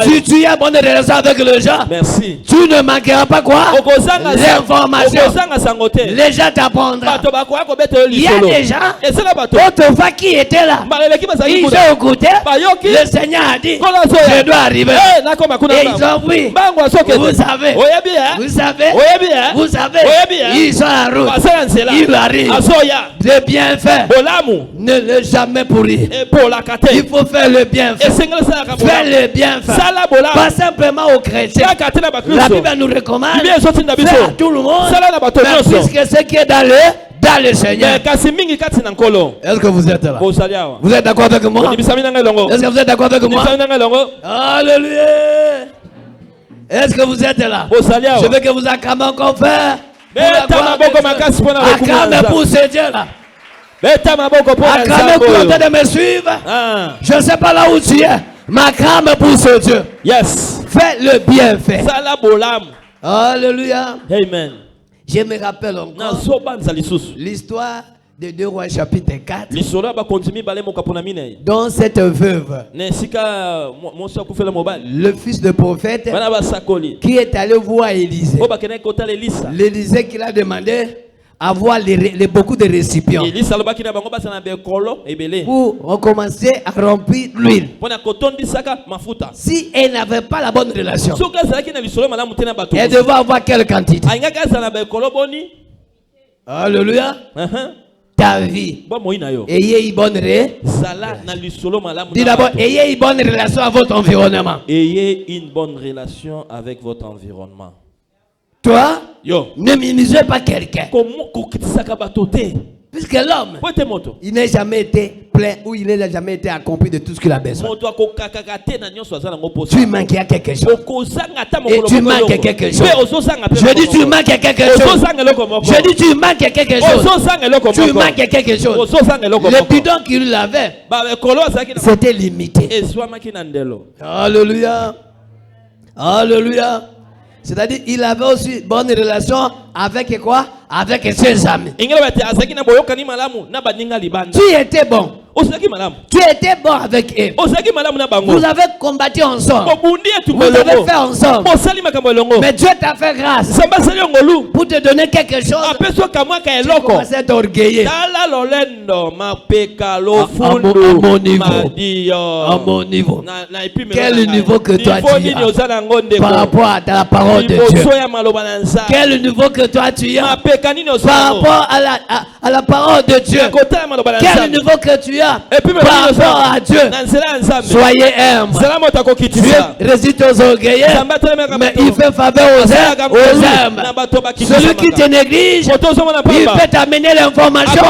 Si tu as bonne relation avec le gens, merci. Tu ne manqueras pas quoi? L'information. Les gens t'apprendront. Il y a des gens, autrefois qui étaient là. Ils ont écouté. Le Seigneur a dit, je dois arriver. Et ils ont pris. Vous savez, ils sont en route. Ils arrivent. Le bienfait ne le jamais pourrir. Il faut faire le bienfait. Faire le bienfait. Pas simplement aux chrétiens. La Bible nous recommande faire à tout le monde. Puisque ce qui est dans le Seigneur. Est-ce que vous êtes là? Vous êtes d'accord avec moi? Est-ce que vous êtes d'accord avec moi? Alléluia. Est-ce que vous êtes là? Je veux que vous acclamez encore faire. Acclamez pour ce Dieu là. Acclamez pour de me suivre. Je ne sais pas là où tu es. M'acclame pour ce Dieu. Yes. Fais le bienfait. Alléluia. Amen. Je me rappelle encore l'histoire de 2 Rois chapitre 4. Dans cette veuve, le fils de prophète qui est allé voir Élisée. L'Élysée qui l'a demandé avoir beaucoup de récipients pour recommencer à remplir l'huile. Si elle n'avait pas la bonne relation, elle devait avoir quelle quantité? Alléluia. Ta vie. Ayez une bonne Dis d'abord, ayez une bonne relation avec votre environnement. Ayez une bonne relation avec votre environnement. Toi, ne minimisez pas quelqu'un. Puisque l'homme, il n'a jamais été plein ou il n'a jamais été accompli de tout ce qu'il a besoin. Tu manques à quelque chose. Et tu manques à quelque chose. Je dis tu manques à quelque chose. Je dis tu manques à quelque chose. Tu manques à quelque chose. Le bidon qu'il avait, c'était limité. Alléluia. Alléluia. C'est-à-dire il avait aussi bonne relation avec quoi? Avec ses amis. Tu étais bon. Tu étais bon avec eux. Vous avez combattu ensemble. Vous avez fait ensemble. Mais Dieu t'a fait grâce pour te donner quelque chose. Tu commences à être orgueilleux. À mon niveau. Quel niveau que toi tu as par rapport à la parole de Dieu? Quel niveau que toi tu as par rapport à la parole de Dieu? Quel niveau que tu as par rapport à Dieu? Soyez humble. Dieu résiste aux orgueilleux, mais il fait faveur aux humbles. Celui qui te néglige, il peut t'amener l'information.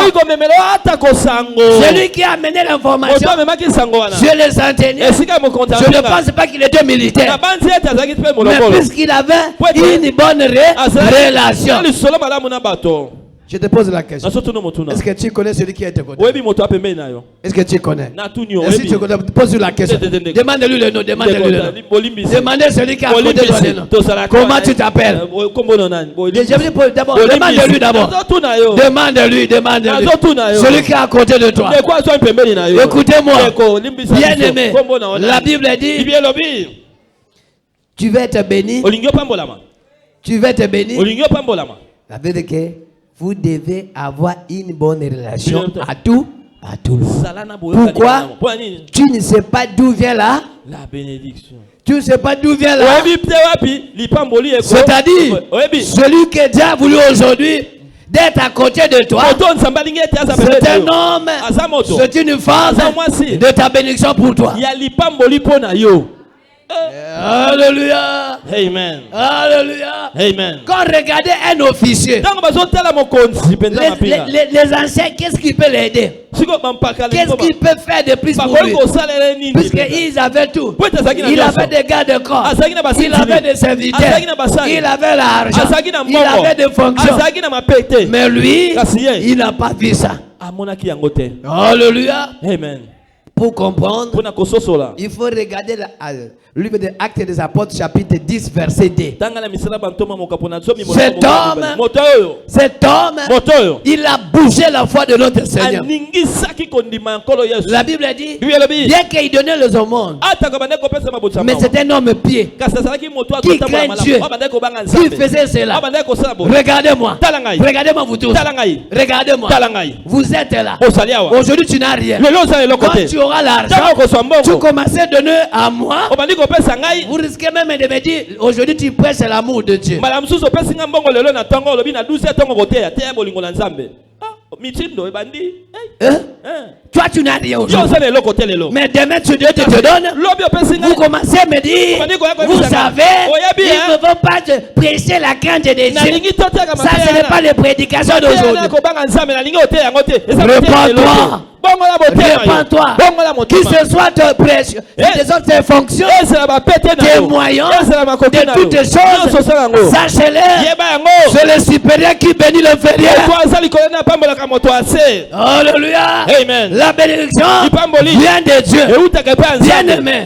Celui qui a amené l'information, je les entendais. Je ne pense pas qu'il était militaire, mais puisqu'il avait une bonne relation. Je te pose la question. Est-ce que tu connais celui qui est à tes côtés? Est-ce que tu connais? Est-ce que tu connais? Pose la question. Demande-lui le nom. Demande-lui le nom. Demandez celui qui a à côté de le nom. Comment tu t'appelles? Demande-lui d'abord. Demande-lui. Celui qui est à côté de toi. Écoutez-moi. Bien aimé. La Bible dit, tu vas être béni. Tu vas être béni. La Bible dit que vous devez avoir une bonne relation à tout le monde. Pourquoi? Tu ne sais pas d'où vient la bénédiction. Tu ne sais pas d'où vient la. C'est-à-dire, celui que Dieu a voulu aujourd'hui d'être à côté de toi, c'est un homme, c'est une phase de ta bénédiction pour toi. Alléluia. Amen. Alléluia. Amen. Quand regardez un officier, les anciens, qu'est-ce qui peut l'aider? Qu'est-ce qu'il peut faire de plus pour lui? Puisqu'ils avaient tout. Il avait des gardes-corps. Il avait des serviteurs. Il avait l'argent. Il avait des fonctions. Mais lui, il n'a pas vu ça. Alléluia. Amen. Pour comprendre, il faut regarder le livre des Actes des Apôtres, chapitre 10, verset 2. Cet homme, il a bougé la foi de notre Seigneur. La Bible dit, bien qu'il donnait les aumônes, mais c'est un homme pieux qui craint Dieu, qui faisait cela. Regardez-moi, regardez-moi vous tous, regardez-moi, vous êtes là. Aujourd'hui tu n'as rien. Quand tu auras l'argent, tu commences à donner à moi. Vous risquez même de me dire, aujourd'hui tu prêches l'amour de Dieu. Toi tu n'as rien aujourd'hui. Mais demain tu Dieu te donne. Vous commencez à me dire, vous savez, ils ne vont pas te prêcher la crainte de Dieu. Ça ce n'est pas les prédications d'aujourd'hui. Répands-toi. Répands-toi. Qui ce soit te prêche, des autres fonctions, tes moyens, de toutes les choses, sachez-le, c'est le supérieur qui bénit l'inférieur. Alléluia. Amen. La bénédiction vient de Dieu. Bien aimé.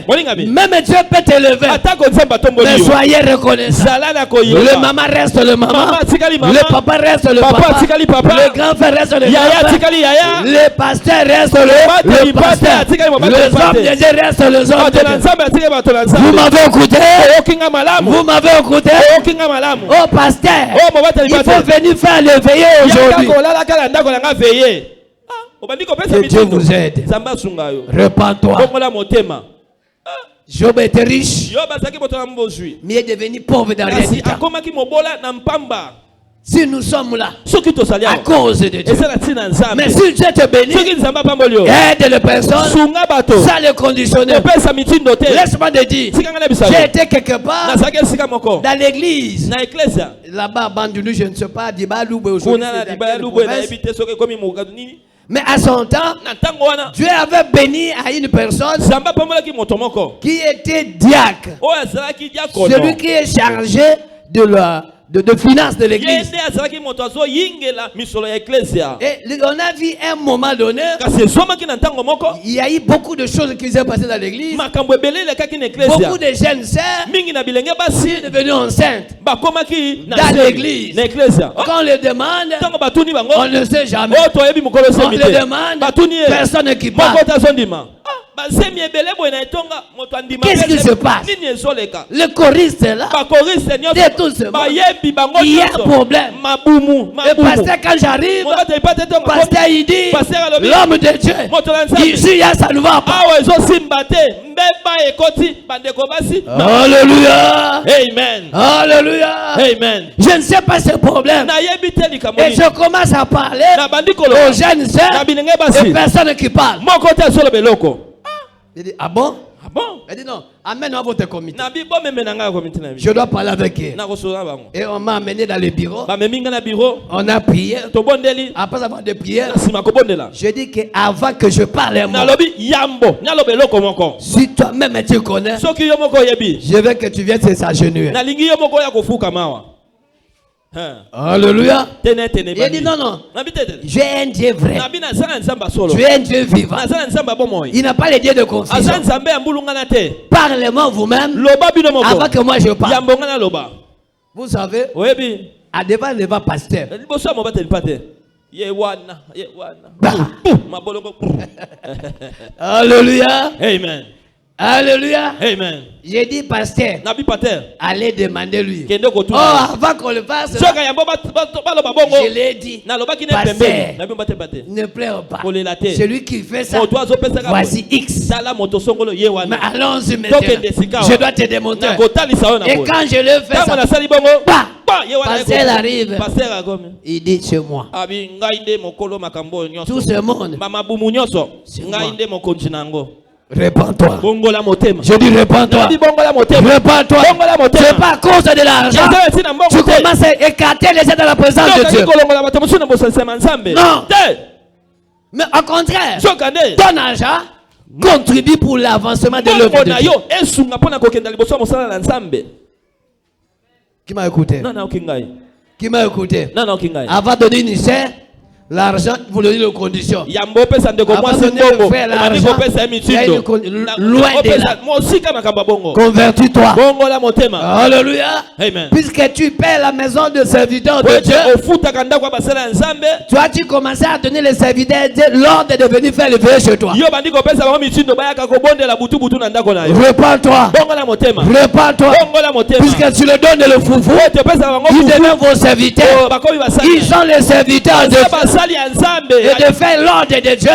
Même Dieu peut t'élever. Mais soyez reconnaissants. Le maman reste le maman. Le papa reste le papa. Le grand frère reste le grand frère. Le pasteur reste le pasteur. Les hommes de Dieu restent les hommes de Dieu. Vous m'avez écouté. Vous m'avez écouté. Oh pasteur, il faut venir faire le veillée aujourd'hui. Que Dieu vous aide. Répands-toi. Job était riche, mais il est devenu pauvre dans rien du temps. Si nous sommes là, à cause de Dieu. Mais si Dieu te bénit, aide les personnes, ça les conditionner. Laisse-moi te dire, j'ai été quelque part dans l'église. Là-bas, Bandounou, je ne sais pas, Dibalou, mais à son temps, Dieu avait béni à une personne qui était diacre. Celui qui est chargé de finances de l'église. Et on a vu un moment donné, il y a eu beaucoup de choses qui s'est passées dans l'église. Beaucoup de jeunes sœurs sont devenues enceintes dans l'église. Quand on les demande, on ne sait jamais. On les demande, personne qui parle. Qu'est-ce qui se passe? Le choriste est là. C'est tout ce monde. Il y a un problème. Le pasteur, quand j'arrive, le pasteur il dit, l'homme de Dieu, ici ça ne va pas. Alléluia. Amen. Alléluia. Amen. Je ne sais pas ce problème. Et je commence à parler aux jeunes sœurs et personne qui parle. Il dit, ah bon? Ah bon? Il dit non, amène-moi votre comité. Je dois parler avec eux. Et on m'a amené dans le bureau. On a prié. Après avoir de prière, je dis qu'avant que je parle, si toi-même tu connais, je veux que tu viennes s'agenouiller. Alléluia. Il dit non, non. J'ai un Dieu vrai. Tu es un Dieu vivant. Il n'a pas les dieux de confusion. Parlez-moi vous-même avant que moi je parle. Vous savez, à devant le pasteur. Alléluia. Amen. Alléluia. Amen. J'ai dit pasteur, allez demander lui. Oh, avant qu'on le fasse, je l'ai dit, pasteur, ne pleure pas. Celui qui fait ça, voici X. Mais allons-y maintenant. Je dois te démontrer. Et quand je le fais ça, pasteur arrive. Il dit chez moi. Tout ce monde. Répands-toi. Je dis répands-toi. Répands-toi. C'est pas à cause de l'argent. Tu commences à écarter les gens dans la présence de Dieu. Non. Mais au contraire, ton argent contribue pour l'avancement de l'œuvre de Dieu. Qui m'a écouté? Qui m'a écouté? Avant de donner une chair, L'argent, vous donnez les conditions. Yambo pesa ndeko Avant mwasi de mbongo. faire l'argent, il y a une loin de là. Moi aussi kama kamba bongo. Convertis-toi. Bongo la motema. Alléluia. Amen. Puisque tu paies la maison de serviteurs de Dieu, toi tu commençais à donner les serviteurs de Dieu l'ordre de venir faire le vœu chez toi. Répands-toi. Répands-toi. Puisque tu leur donnes le foufou, ils deviennent vos serviteurs. Ils sont les serviteurs de Dieu. Et de faire l'ordre de Dieu,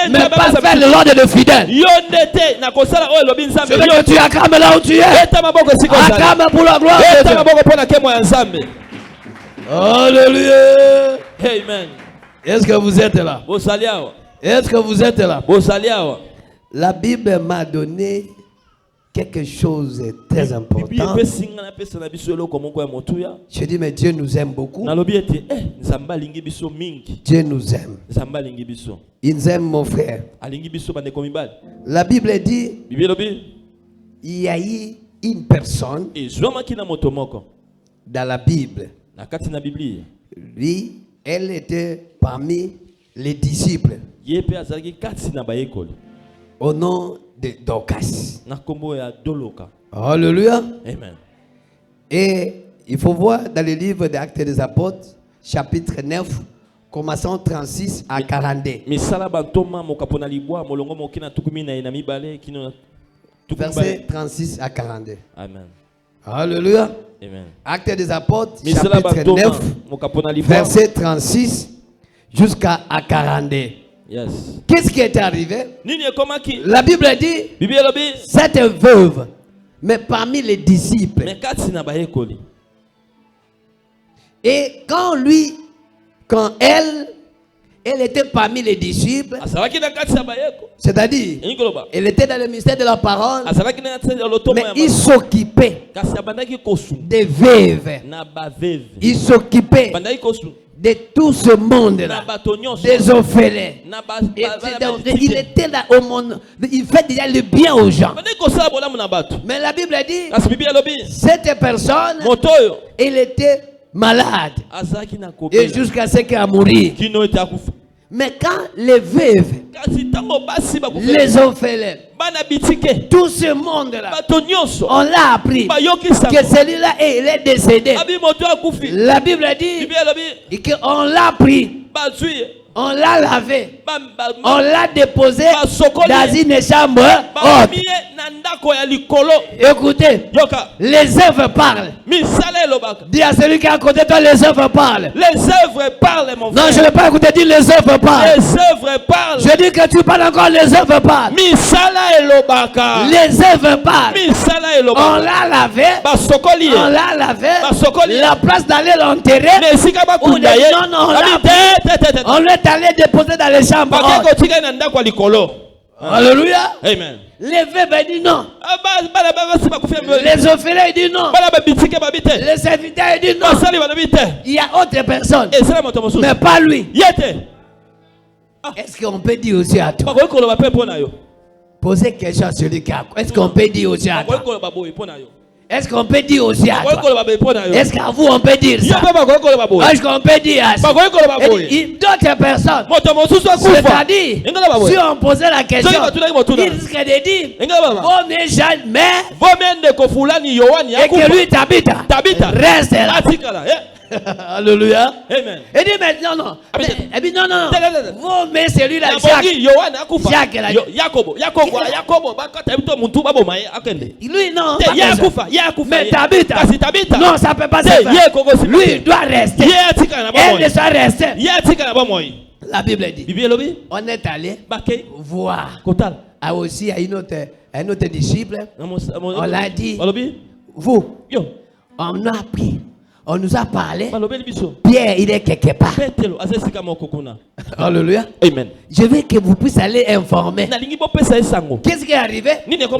mais pas faire l'ordre de fidèle. Je veux que tu acclames là où tu es. Acclame pour la gloire de Dieu. Alléluia. Amen. Est-ce que vous êtes là? Est-ce que vous êtes là? La Bible m'a donné quelque chose de très important. Je dis, mais Dieu nous aime beaucoup. Dieu nous aime. Il nous aime, mon frère. La Bible dit, il y a eu une personne dans la Bible. Lui, elle était parmi les disciples. Au nom de Dorcas. Alléluia. Amen. Et il faut voir dans le livre des Actes des Apôtres, chapitre 9, commençant 36 à 42. Verset 36 à 42. Amen. Alléluia. Amen. Actes des Apôtres, chapitre 9, verset 36 jusqu'à 42. Yes. Qu'est-ce qui est arrivé? La Bible dit, cette veuve, mais parmi les disciples. Et quand elle était parmi les disciples, c'est-à-dire, elle était dans le ministère de la parole, mais il s'occupait des veuves. Il s'occupait de tout ce monde-là, des orphelins. Il était là au monde, il fait déjà le bien aux gens. Mais la Bible dit, cette personne, elle était malade, et jusqu'à ce qu'elle a mouru. Mais quand les veuves, les orphelins, tout ce monde-là, on l'a appris que celui-là, il est décédé. La Bible dit qu'on l'a pris, on l'a lavé, on l'a déposé dans une chambre haute. Écoutez, les œuvres parlent. Dis à celui qui est à côté de toi, les œuvres parlent. Les œuvres parlent, mon frère. Non, je ne vais pas écouter, dis les œuvres parlent. Les œuvres parlent. Je dis que tu parles encore, les œuvres parlent. Les œuvres parlent. On l'a lavé. On l'a lavé. La place d'aller l'enterrer. Non, on est allé déposer dans les chambres. Alléluia. Amen. Les veuves disent non. Les orphelins disent non. Les serviteurs disent non. Il y a autre personne, mais pas lui. Est-ce qu'on peut dire aussi à toi? Posez question à celui qui a. Est-ce qu'on peut dire aussi à toi? Est-ce qu'on peut dire aussi à toi? Est-ce qu'à vous on peut dire ça? Est-ce qu'on peut dire ça? D'autres personnes, c'est-à-dire, si on posait la question, ils risquent de dire, vaut mieux jamais, et que lui t'habite, reste là. Alléluia. Amen. Et dit maintenant non. Et dit non. Vous mais celui-là Jacques là. Lui non. Mais Tabitha. Non, ça peut pas se faire. Lui il doit rester. Elle ne soit restée. La Bible dit. On est allé voir. Ah aussi à un autre disciple. On l'a dit. Vous. On a appris. On nous a parlé. Pierre, il est quelque part. Alléluia. Amen. Je veux que vous puissiez aller informer. Qu'est-ce qui est arrivé?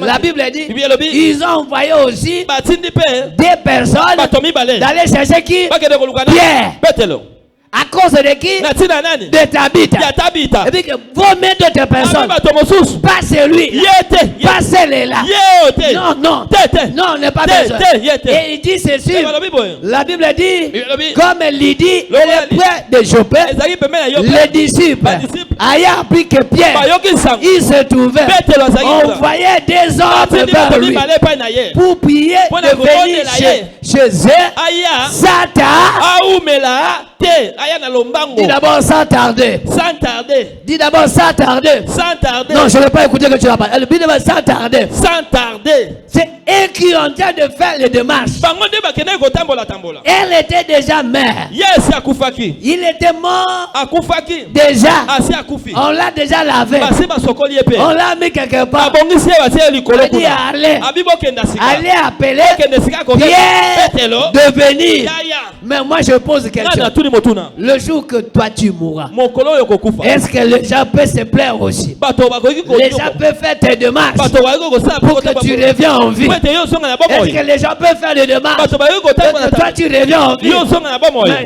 La Bible dit, ils ont envoyé aussi des personnes d'aller chercher qui? Pierre. À cause de qui? De Tabitha. Et puis que vos mains d'autres personnes. Pas celui. Pas celle-là. Non, n'est pas besoin. Et il dit ceci. La Bible dit, comme Lydie et les près de Joppé, les disciples ayant appris que Pierre, il se trouvait, on voyait des ordres vers lui pour prier de venir chez eux, dis d'abord sans tarder. Dis d'abord sans tarder. Non, je ne vais pas écouter que tu vas parler. Elle dit d'abord sans tarder. C'est eux qui ont en train de faire les démarches. Elle était déjà mère. Il était mort. Déjà. On l'a déjà lavé. On l'a mis quelque part. On dit allez appeler Pierre de venir. Mais moi je pose question. Le jour que toi tu mourras, est-ce que les gens peuvent se plaire aussi? Les gens peuvent faire tes démarches pour que tu reviens en vie. Est-ce que les gens peuvent faire des démarches pour que toi tu reviens en vie?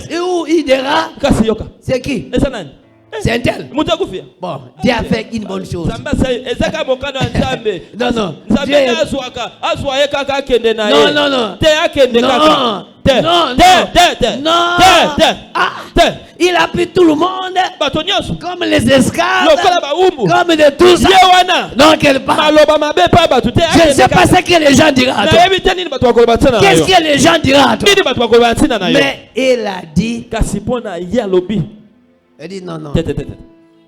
Mais où il dira? C'est qui? C'est un tel. Bon, Dieu a fait une bonne chose. Non. Il a pris tout le monde comme les esclaves, comme de tout ça. Donc elle parle. Je ne sais pas ce que les gens diront. Qu'est-ce que les gens diront? Mais il a dit. Elle dit non.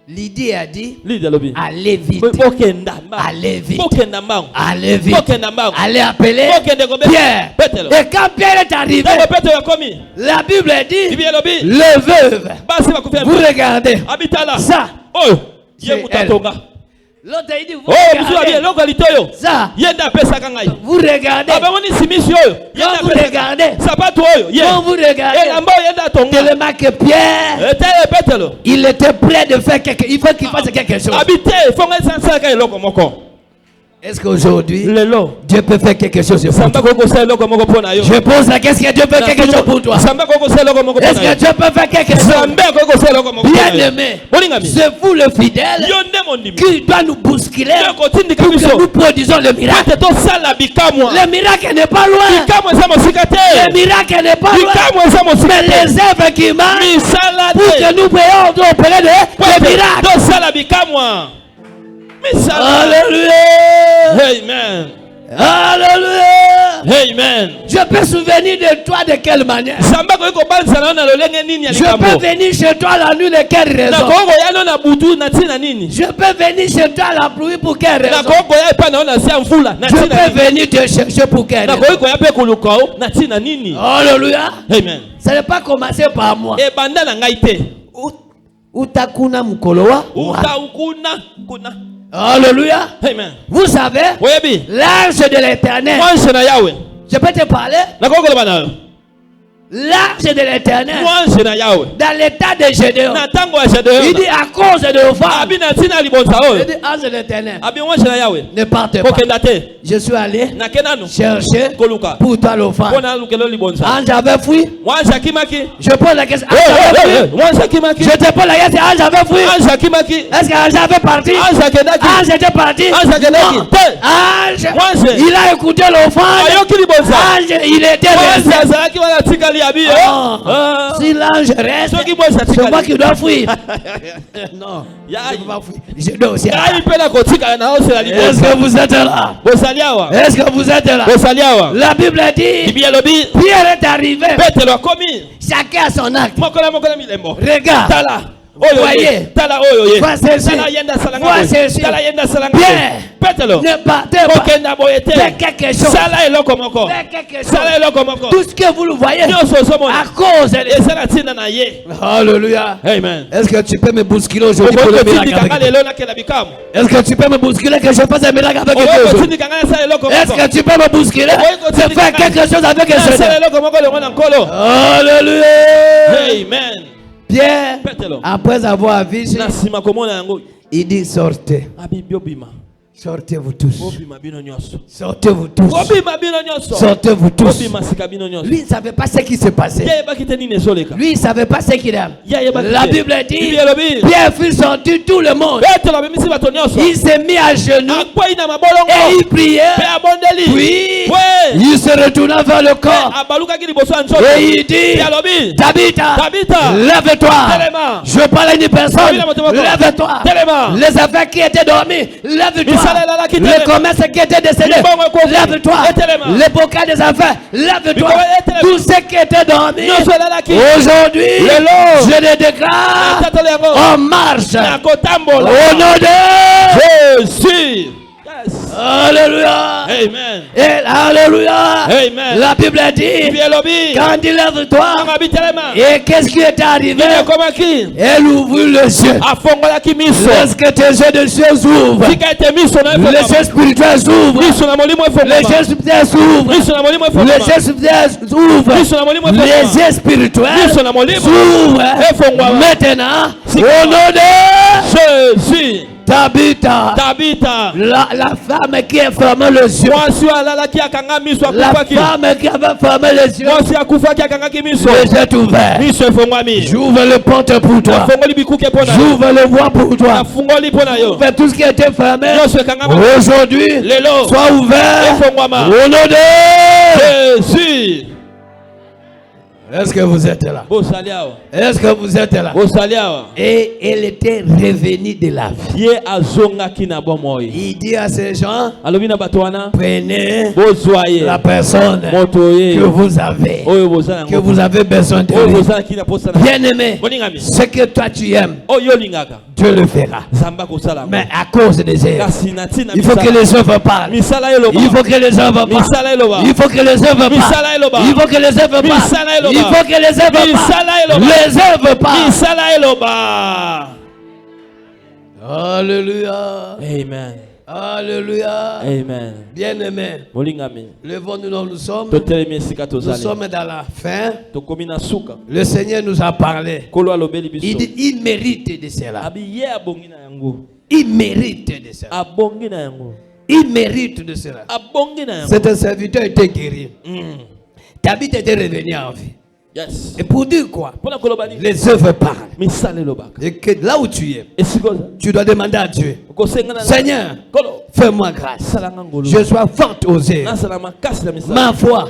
Lydie a dit allez vite. Allez vite. Allez vite. Allez appeler Pierre. Et quand Pierre est arrivé, la Bible dit le veuve. Vous regardez ça. C'est elle. L'autre il dit vous regardez ça. Vous regardez. Vous regardez. Vous regardez. Tellement que Pierre, il était prêt de faire quelque chose. Il faut qu'il fasse quelque chose. Est-ce qu'aujourd'hui, Dieu peut faire quelque chose pour toi? Je pose la question, Dieu peut faire quelque chose pour toi? Est-ce que Dieu peut faire quelque chose? Bien aimé, c'est vous le fidèle qui doit nous bousculer pour que nous produisons le miracle. Le miracle n'est pas loin. Le miracle n'est pas loin. Mais les œuvres qui marchent pour que nous puissions opérer le miracle. Alléluia. Amen. Alléluia. Amen. Je peux souvenir de toi de quelle manière? Je peux venir chez toi la nuit de quelle raison? Je peux venir chez toi la pluie pour quelle raison? Je peux venir te chercher pour quelle raison? Alléluia. Amen. Ça n'est pas commencé par moi. Utakuna mukolowa. Alléluia. Amen. Vous savez, l'ange de l'Éternel. Je peux te parler? L'ange de l'Éternel, dans l'état de Gédéon, il dit à cause de vos femmes, il dit ange de l'Éternel, ne partez pas. Je suis allé chercher pour toi le femme. Ange avait fui. Je pose la question. Je te pose la question. Ange avait fui. Est-ce qu'ange avait parti? Ange était parti. Non. Ange, il a écouté le femme. Ange, il était resté. Si l'ange reste, c'est moi qui dois fuir. Non, je ne peux pas fuir. Je dois aussi. Est-ce que vous êtes là? Est-ce que vous êtes là? La Bible dit, Pierre est arrivé. Chacun a son acte. Regarde. Voyez, vois ceci, Pierre, ne partez pas, faites quelque chose, tout ce que vous le voyez, à cause de... Alléluia. Amen. Est-ce que tu peux me bousculer aujourd'hui pour le miracle avec toi? Est-ce que tu peux me bousculer que je fasse un miracle avec toi? Est-ce que tu peux me bousculer de faire quelque chose avec toi? Alléluia. Amen. Pierre, après avoir vu, il dit sortez. Sortez-vous tous. Sortez-vous tous. Sortez-vous tous. Lui ne savait pas ce qui s'est passé. Lui ne savait pas ce qu'il a. La Bible dit, Pierre fut sorti tout le monde. Il s'est mis à genoux et il priait. Puis il se retourna vers le corps et il dit, Tabitha, lève-toi. Je parle à une personne. Lève-toi. Les affaires qui étaient dormies, lève-toi. Les commerces qui étaient décédés, lève-toi. Les bocaux des affaires, lève-toi. Tout ce qui était dormi, aujourd'hui, je les déclare en marche. Au nom de Jésus. Alléluia. Amen. Et alléluia. Amen. La Bible dit, quand il lève-toi, et qu'est-ce qui est arrivé? Elle ouvrit les yeux. Est-ce que tes yeux de cieux s'ouvrent? Les yeux spirituels s'ouvrent. Les yeux spirituels s'ouvrent. Les yeux spirituels s'ouvrent. Les yeux spirituels s'ouvrent. Maintenant, au nom de Jésus. Tabitha, la femme qui a fermé les yeux, la femme qui avait fermé les yeux, les yeux ouverts. J'ouvre le porte pour toi. J'ouvre le voie pour toi. Fais tout ce qui a été fermé. Aujourd'hui, sois ouvert. Au nom de Jésus. Est-ce que vous êtes là? Est-ce que vous êtes là? Et elle était revenue de la vie. Il dit à ces gens, prenez la personne que vous avez besoin de lui. Bien aimé, ce que toi tu aimes, Dieu le fera. Mais à cause des œuvres, il faut que les œuvres parlent. Il faut que les œuvres parlent. Il faut que les œuvres parlent. Il faut que les œuvres parlent. Il faut que les œuvres parlent. Alléluia. Amen. Alléluia. Amen. Bien-aimé, levons-nous là où nous sommes. Nous sommes dans la fin. Le Seigneur nous a parlé. Il dit, il mérite de cela. Il mérite de cela. Il mérite de cela. C'est un serviteur était guéri. Tabitha était revenu en vie. Yes. Et pour dire quoi? Les œuvres parlent. Et que là où tu es, tu dois demander à Dieu, Seigneur, fais-moi grâce. Je sois forte aux œuvres. Ma foi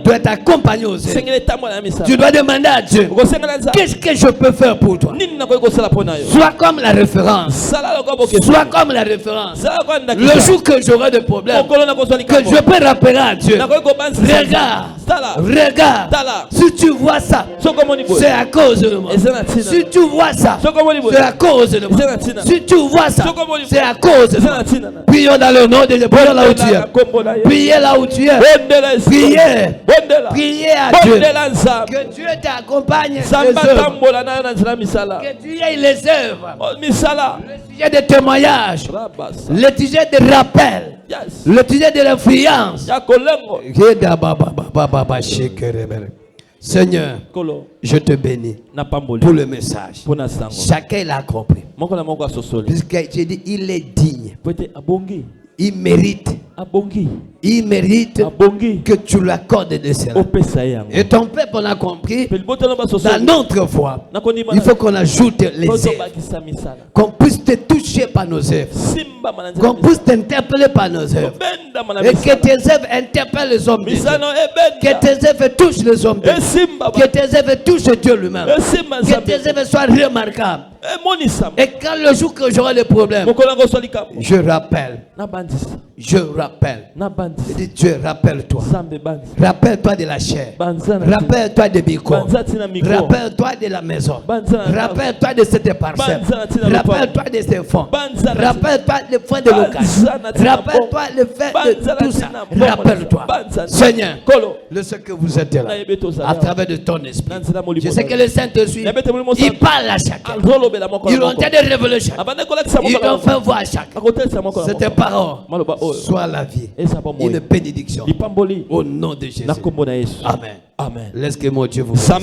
doit être accompagnée aux œuvres. Tu dois demander à Dieu, qu'est-ce que je peux faire pour toi? Sois comme la référence. Sois comme la référence. Le jour que j'aurai des problèmes, que je peux rappeler à Dieu, regarde, si tu vois ça, c'est à cause de moi. Si tu vois ça, c'est à cause de moi. Si tu vois ça, c'est à cause de moi. Prions dans le nom de Dieu. Prions là où tu es. Priez là où tu es. Priez. Priez à Dieu. Que Dieu t'accompagne. Que Dieu ait les œuvres. Le sujet de témoignage. Le sujet de rappel. Le sujet de l'influence. Seigneur, je te bénis pour le message. Chacun l'a compris. Puisque j'ai dit, il est digne. Il mérite. Il mérite que tu lui accordes de cela. Et ton peuple l'a compris. Dans notre foi, il faut qu'on ajoute les œuvres. Qu'on puisse te toucher par nos œuvres. Qu'on puisse t'interpeller par nos œuvres. Et que tes œuvres interpellent les hommes de Dieu. Que tes œuvres touchent les hommes de Dieu. Que tes œuvres touchent Dieu lui-même. Que tes œuvres soient remarquables. Et quand le jour que j'aurai des problèmes, je rappelle. Je rappelle. Dieu, rappelle-toi. Rappelle-toi de la chair. Rappelle-toi de Biko. Rappelle-toi de la maison. Rappelle-toi de cette parcelle. Rappelle-toi de ces fonds. Rappelle-toi des fonds de location. Rappelle-toi le fait de tout ça. Rappelle-toi. Seigneur, le ce que vous êtes là, à travers de ton esprit. Je sais que le Saint-Esprit, il parle à chacun. Il ont des révélations. Il ont fait voir à chacun. Cette parole soit la vie. Une bénédiction. Au nom de Jésus. Amen. Amen. Laisse que mon Dieu vous fasse.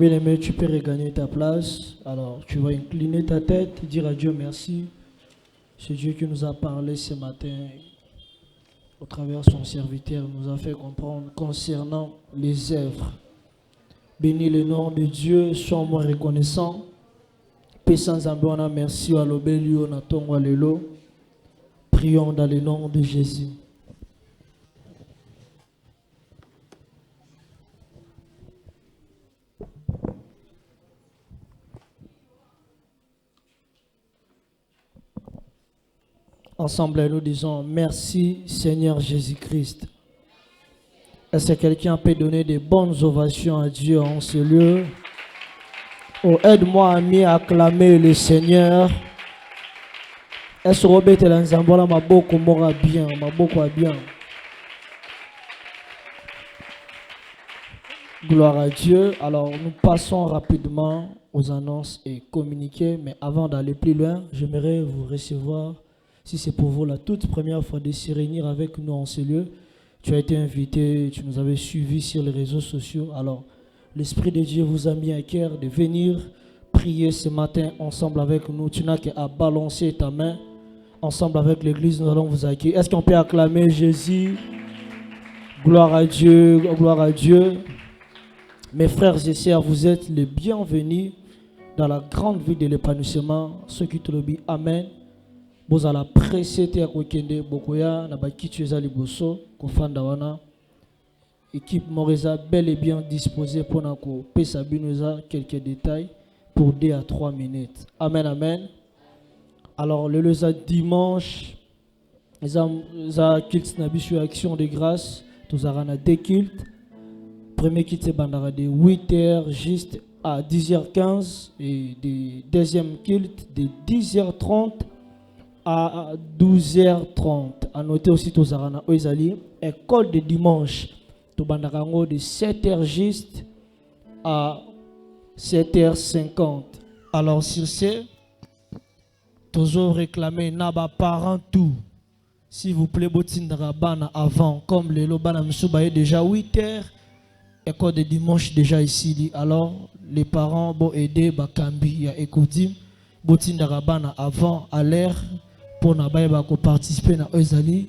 Bien-aimé, tu peux regagner ta place. Alors, tu vas incliner ta tête, dire à Dieu merci. C'est Dieu qui nous a parlé ce matin, au travers de son serviteur, nous a fait comprendre concernant les œuvres. Bénis le nom de Dieu, sois-moi reconnaissant. Paix sans ambona, merci à l'obélio, natongo lelo. Prions dans le nom de Jésus. Ensemble, nous disons merci Seigneur Jésus-Christ. Est-ce que quelqu'un peut donner des bonnes ovations à Dieu en ce lieu? Oh, aide-moi à mieux acclamer le Seigneur. Est-ce que Robert et l'ensemble m'a beaucoup bien, bien. Gloire à Dieu. Alors, nous passons rapidement aux annonces et communiqués. Mais avant d'aller plus loin, j'aimerais vous recevoir. Si c'est pour vous la toute première fois de se réunir avec nous en ce lieu, tu as été invité, tu nous avais suivis sur les réseaux sociaux. Alors, l'Esprit de Dieu vous a mis à cœur de venir prier ce matin ensemble avec nous. Tu n'as qu'à balancer ta main. Ensemble avec l'Église, nous allons vous accueillir. Est-ce qu'on peut acclamer Jésus? Gloire à Dieu, gloire à Dieu. Mes frères et sœurs, vous êtes les bienvenus dans la grande vie de l'épanouissement. Ceux qui te le disent, Amen. Vous allez précéder à Kokende Bokoya, Nabakitu Ezali Bosso, Kofanda Wana. Équipe Moreza bel et bien disposée pour nous faire quelques détails pour 2 à 3 minutes. Amen, amen. Alors, le dimanche, les kilts n'habitent action de grâce, tous avons 2 kilts. Premier kilt c'est bandara de 8h juste à 10h15 et le deuxième kilt de 10h30 à 12h30. À noter aussi tous avons école de dimanche. De 7h juste à 7h50. Alors sur ce, toujours réclamer naba parents tout. S'il vous plaît, botindara bana avant, comme le lobana msubaye déjà 8h, école de dimanche déjà ici. Alors les parents vont aider bakambi ya ekodim, botindara bana avant à l'air pour nabaye bako participer na ezali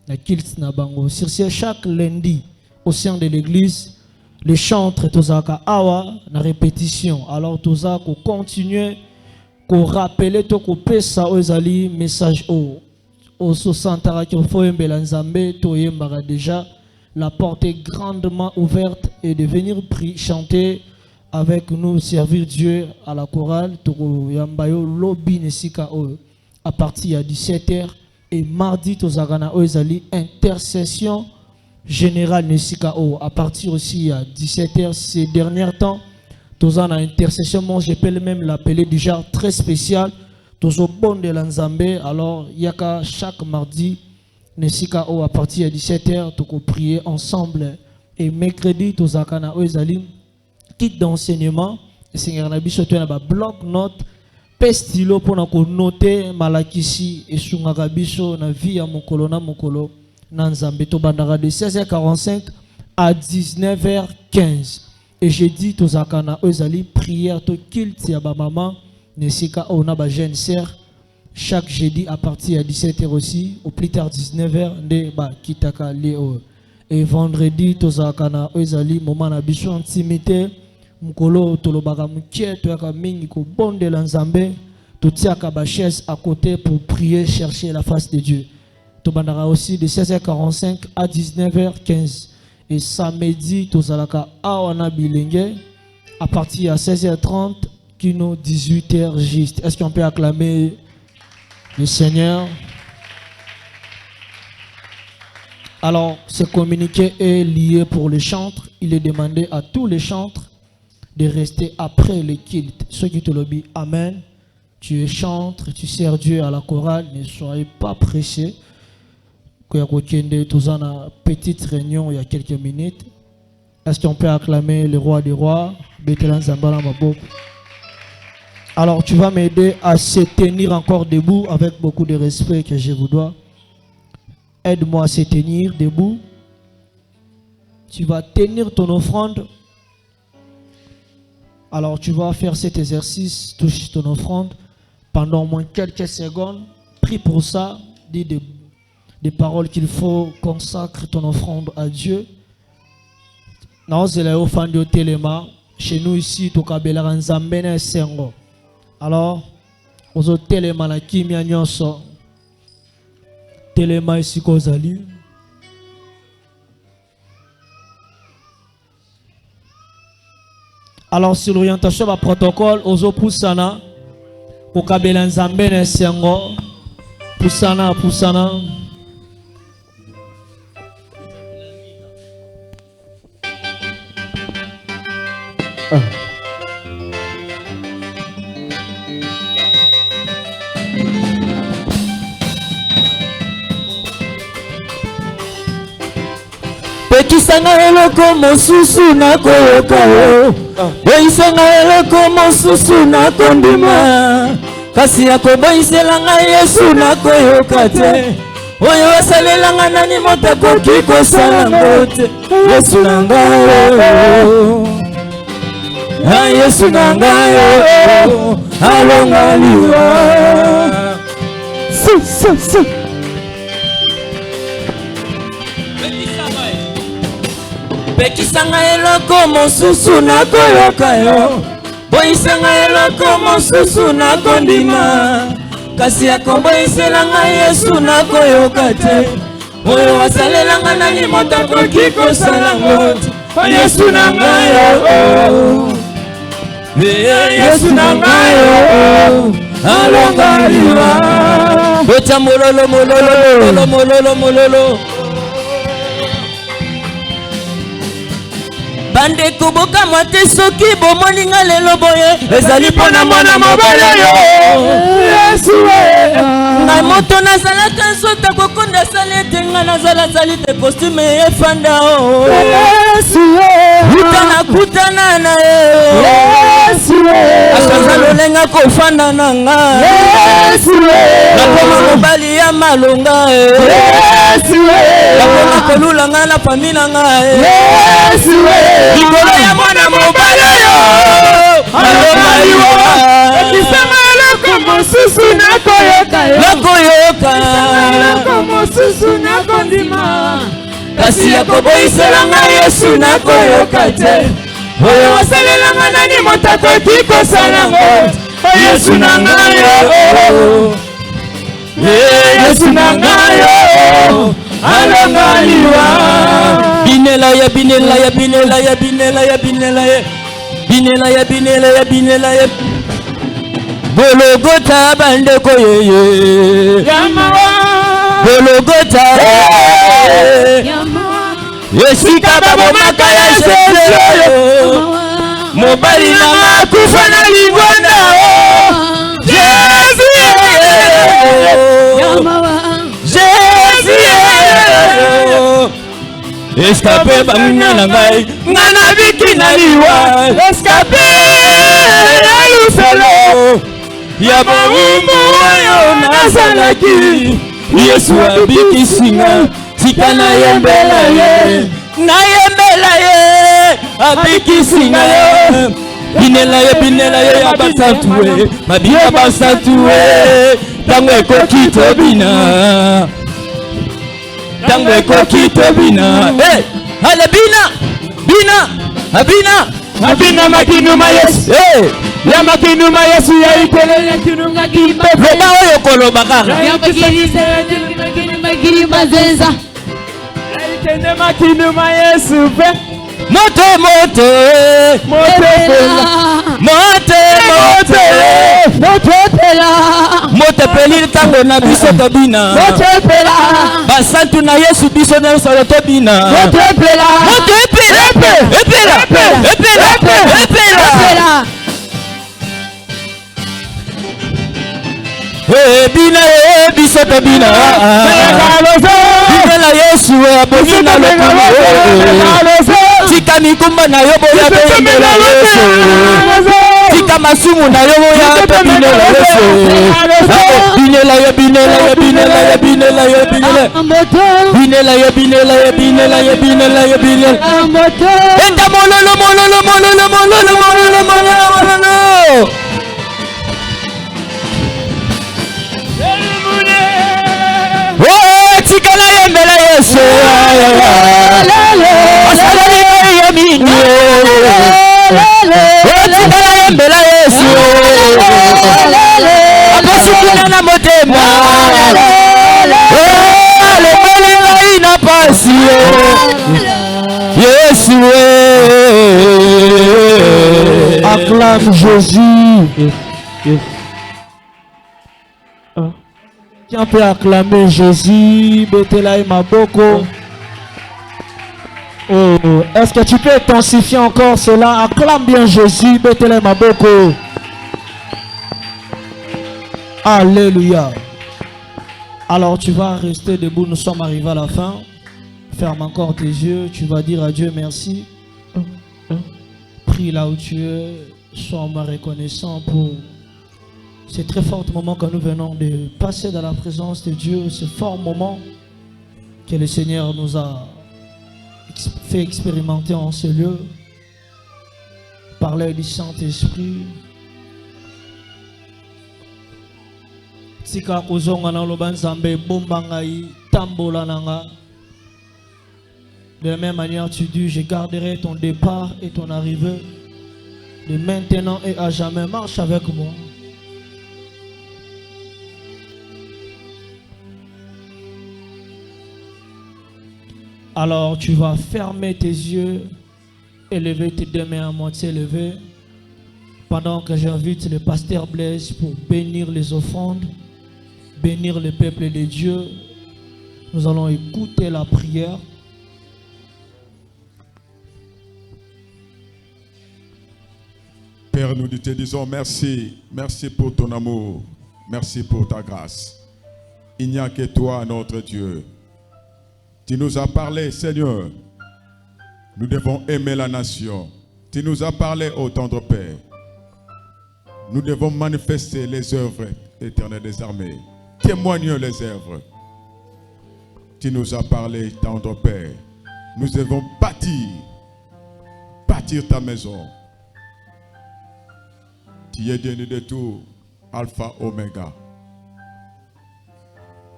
na kilt na bango. Sur ce, chaque lundi au sein de l'église, les chantres tozaka awa na répétition. Alors toza ko continuer ko rappeler to ko pesa ozali message au sosantara ki fo yembela nzambe to yembara déjà. La porte est grandement ouverte et de venir chanter avec nous, servir Dieu à la chorale to yambayo lobby nesika à partir de 17h et mardi tozaka na ozali intercession général Nesika à partir aussi à 17h ces derniers temps tous en intercession. Moi je peux même l'appeler déjà très spécial tous au bon de l'Anzambé. Alors il y a chaque mardi Nesika à partir de 17h tous prier ensemble et mercredi tous à kana ezali kit d'enseignement Seigneur Nabi surtout na ba bloc note stylo pour noter malakisi et sungaka biso na vie ya mokolo na mokolo. Nanzambe to bandara de 16h45 à 19h15 et jeudi to zakana ezali prière to kilt ya ba maman nesika ona ba jeune sœur chaque jeudi à partir de 17h aussi au plus tard 19h nde ba kitaka leo et vendredi to zakana ezali moment na biso intimité mukolo to lobaka mukie to yaka mingi ko bonde la nzambe to tiaka ba chaise à côté pour prier chercher la face de Dieu. Tobandara aussi de 16h45 à 19h15 et samedi tozalaka awana bilenge à partir de 16h30 kino 18h juste. Est-ce qu'on peut acclamer le Seigneur? Alors ce communiqué est lié pour les chantres. Il est demandé à tous les chantres de rester après le kilt. Ceux qui te le disent Amen. Tu es chantre, tu sers Dieu à la chorale, ne soyez pas pressés. Tous en petite réunion il y a quelques minutes. Est-ce qu'on peut acclamer le roi des rois? Alors tu vas m'aider à se tenir encore debout avec beaucoup de respect que je vous dois. Aide-moi à se tenir debout. Tu vas tenir ton offrande Alors tu vas faire cet exercice, touche ton offrande pendant au moins quelques secondes. Prie pour ça, dis des paroles qu'il faut, consacre ton offrande à Dieu. Chez nous ici, alors, aux téléma la kimia nyonso, téléma ici kozali. Alors, sur l'orientation du protocole, aux opusana, au kabela nzambe na sengo, pusana. Pekisanga eloko mosusu na koyoka yo, boyisanga eloko mosusu na kondima, kasi akoboyiselanga Yesu na koyoka te, oyo asalelanga nani moto akoki kosalango te. Yesu na ngai yo, Yesu na ngai yo, alonga liwa. Pekisanga eloko mosusu na koyoka yo, boyisanga eloko mosusu na kondima, kasi akoboyiselanga Yesu na koyoka te, oyo asalelanga nani moto akoki kosalango te. Yesu na ngai yo, Yesu na ngai yo, alonga liwa. Bota mololo. Bande kuboka mwate soki bomoninga lelo boye, ezali pona mwana mobale yo. Yesu we, ngai moto nazalaka nzota kokonda salete nga nazala zali te costume efanda o. Yesu we, kutana na yo. Yesu we, akaza lolenga kofanda na nga. Yesu we, nakoma mobali ya malonga. Yesu we, nakoma kolula nga na famina nga. Yesu we, ikolo ya mwana mobale yo, alonga liwa. Ekisanga eloko mosusu na koyoka yo, eloko mosusu na kondima, kasi akoboyiselanga Yesu na koyoka te, oyo asalelanga nani moto akoki kosalango. Yesu na ngai yo, Yesu na ngai yo, alonga liwa. Binela ya Golgotha bandeko yeye Golgotha Yesika babomaka ya Yesu mobali na makufa na libonda Jésus escape bamina na ngai ngana biki na liwa escape ya luselo ya bawumbu oyo nazalaki Yesu abikisinga tika na yembela ye abikisinga yo binela ye ya basantuwe mabia basantuwe tango ekoki tobina tango ekoki tobina ale bina makinuma Yesu ya makinuma Yesu ya itelele kinunga kimbe roma oyo koloba kaka ya makinuma zenza itende makinuma Yesu pe moto peli tango na biso tobina basantu na Yesu biso na solo tobina epela bina biso tobina bina la Yesu abonina lokolo tika mikumba na yo boya bendela Yesu tika masumu na yo boya bendela Yesu binela enda mololo Acclame Jésus. Qui peut acclamer Jésus? Betelaï Maboko. Oh, est-ce que tu peux intensifier encore cela? Acclame bien Jésus. Betelaï Maboko. Alléluia. Alors tu vas rester debout, nous sommes arrivés à la fin. Ferme encore tes yeux, tu vas dire à Dieu merci. Prie là où tu es, sois reconnaissant pour ces très forts moments que nous venons de passer dans la présence de Dieu, ce fort moment que le Seigneur nous a fait expérimenter en ce lieu par l'aide du Saint-Esprit. Tika kozonga na loba nzambe bomba ngai tambola nanga. De la même manière tu dis je garderai ton départ et ton arrivée de maintenant et à jamais. Marche avec moi. Alors tu vas fermer tes yeux et lever tes deux mains à moitié levées pendant que j'invite le pasteur Blaise pour bénir les offrandes, bénir le peuple de Dieu. Nous allons écouter la prière. Père, nous te disons merci. Merci pour ton amour. Merci pour ta grâce. Il n'y a que toi, notre Dieu. Tu nous as parlé, Seigneur. Nous devons aimer la nation. Tu nous as parlé, ô tendre Père. Nous devons manifester les œuvres éternelles des armées. Témoignons les œuvres. Tu nous as parlé, tendre Père. Nous devons bâtir ta maison. Tu es digne de tout, Alpha, Omega.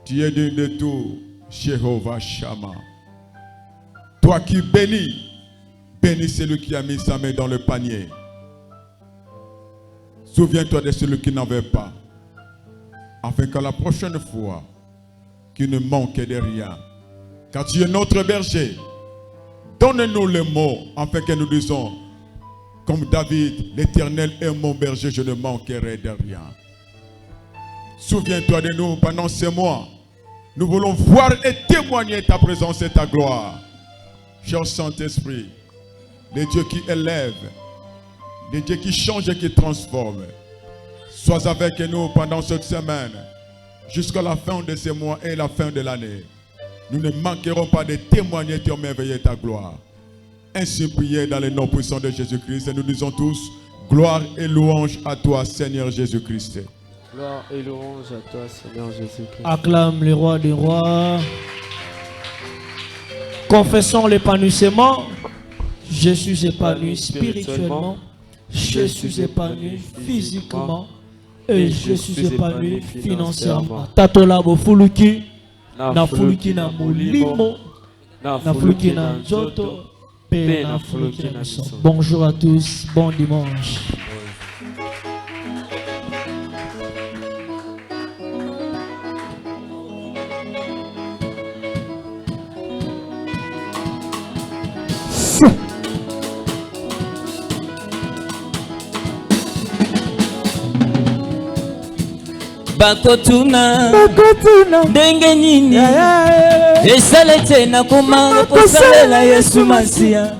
Tu es digne de tout, Jéhovah Shammah. Toi qui bénis, bénis celui qui a mis sa main dans le panier. Souviens-toi de celui qui n'en veut pas, afin qu'à la prochaine fois, qu'il ne manque de rien. Car tu es notre berger. Donne-nous les mots, afin que nous disons, comme David, l'Éternel est mon berger, je ne manquerai de rien. Souviens-toi de nous pendant ces mois. Nous voulons voir et témoigner ta présence et ta gloire. Cher Saint-Esprit, le Dieu qui élève, le Dieu qui change et qui transforme, sois avec nous pendant cette semaine, jusqu'à la fin de ces mois et la fin de l'année. Nous ne manquerons pas de témoigner ton merveille et ta gloire. Ainsi prié dans le nom puissant de Jésus-Christ. Et nous disons tous, gloire et louange à toi, Seigneur Jésus-Christ. Gloire et louange à toi, Seigneur Jésus-Christ. Acclame le roi des rois. Confessons l'épanouissement. Je suis épanoui spirituellement. Je suis épanoui physiquement. Et je suis épanoui financièrement. Tatola bo fuluki. Na fuluki na mulimo. Na fuluki na njoto. Bonjour à tous, bon dimanche. Bakotuna ndenge nini esalete na komanga kosalela Yesu Masia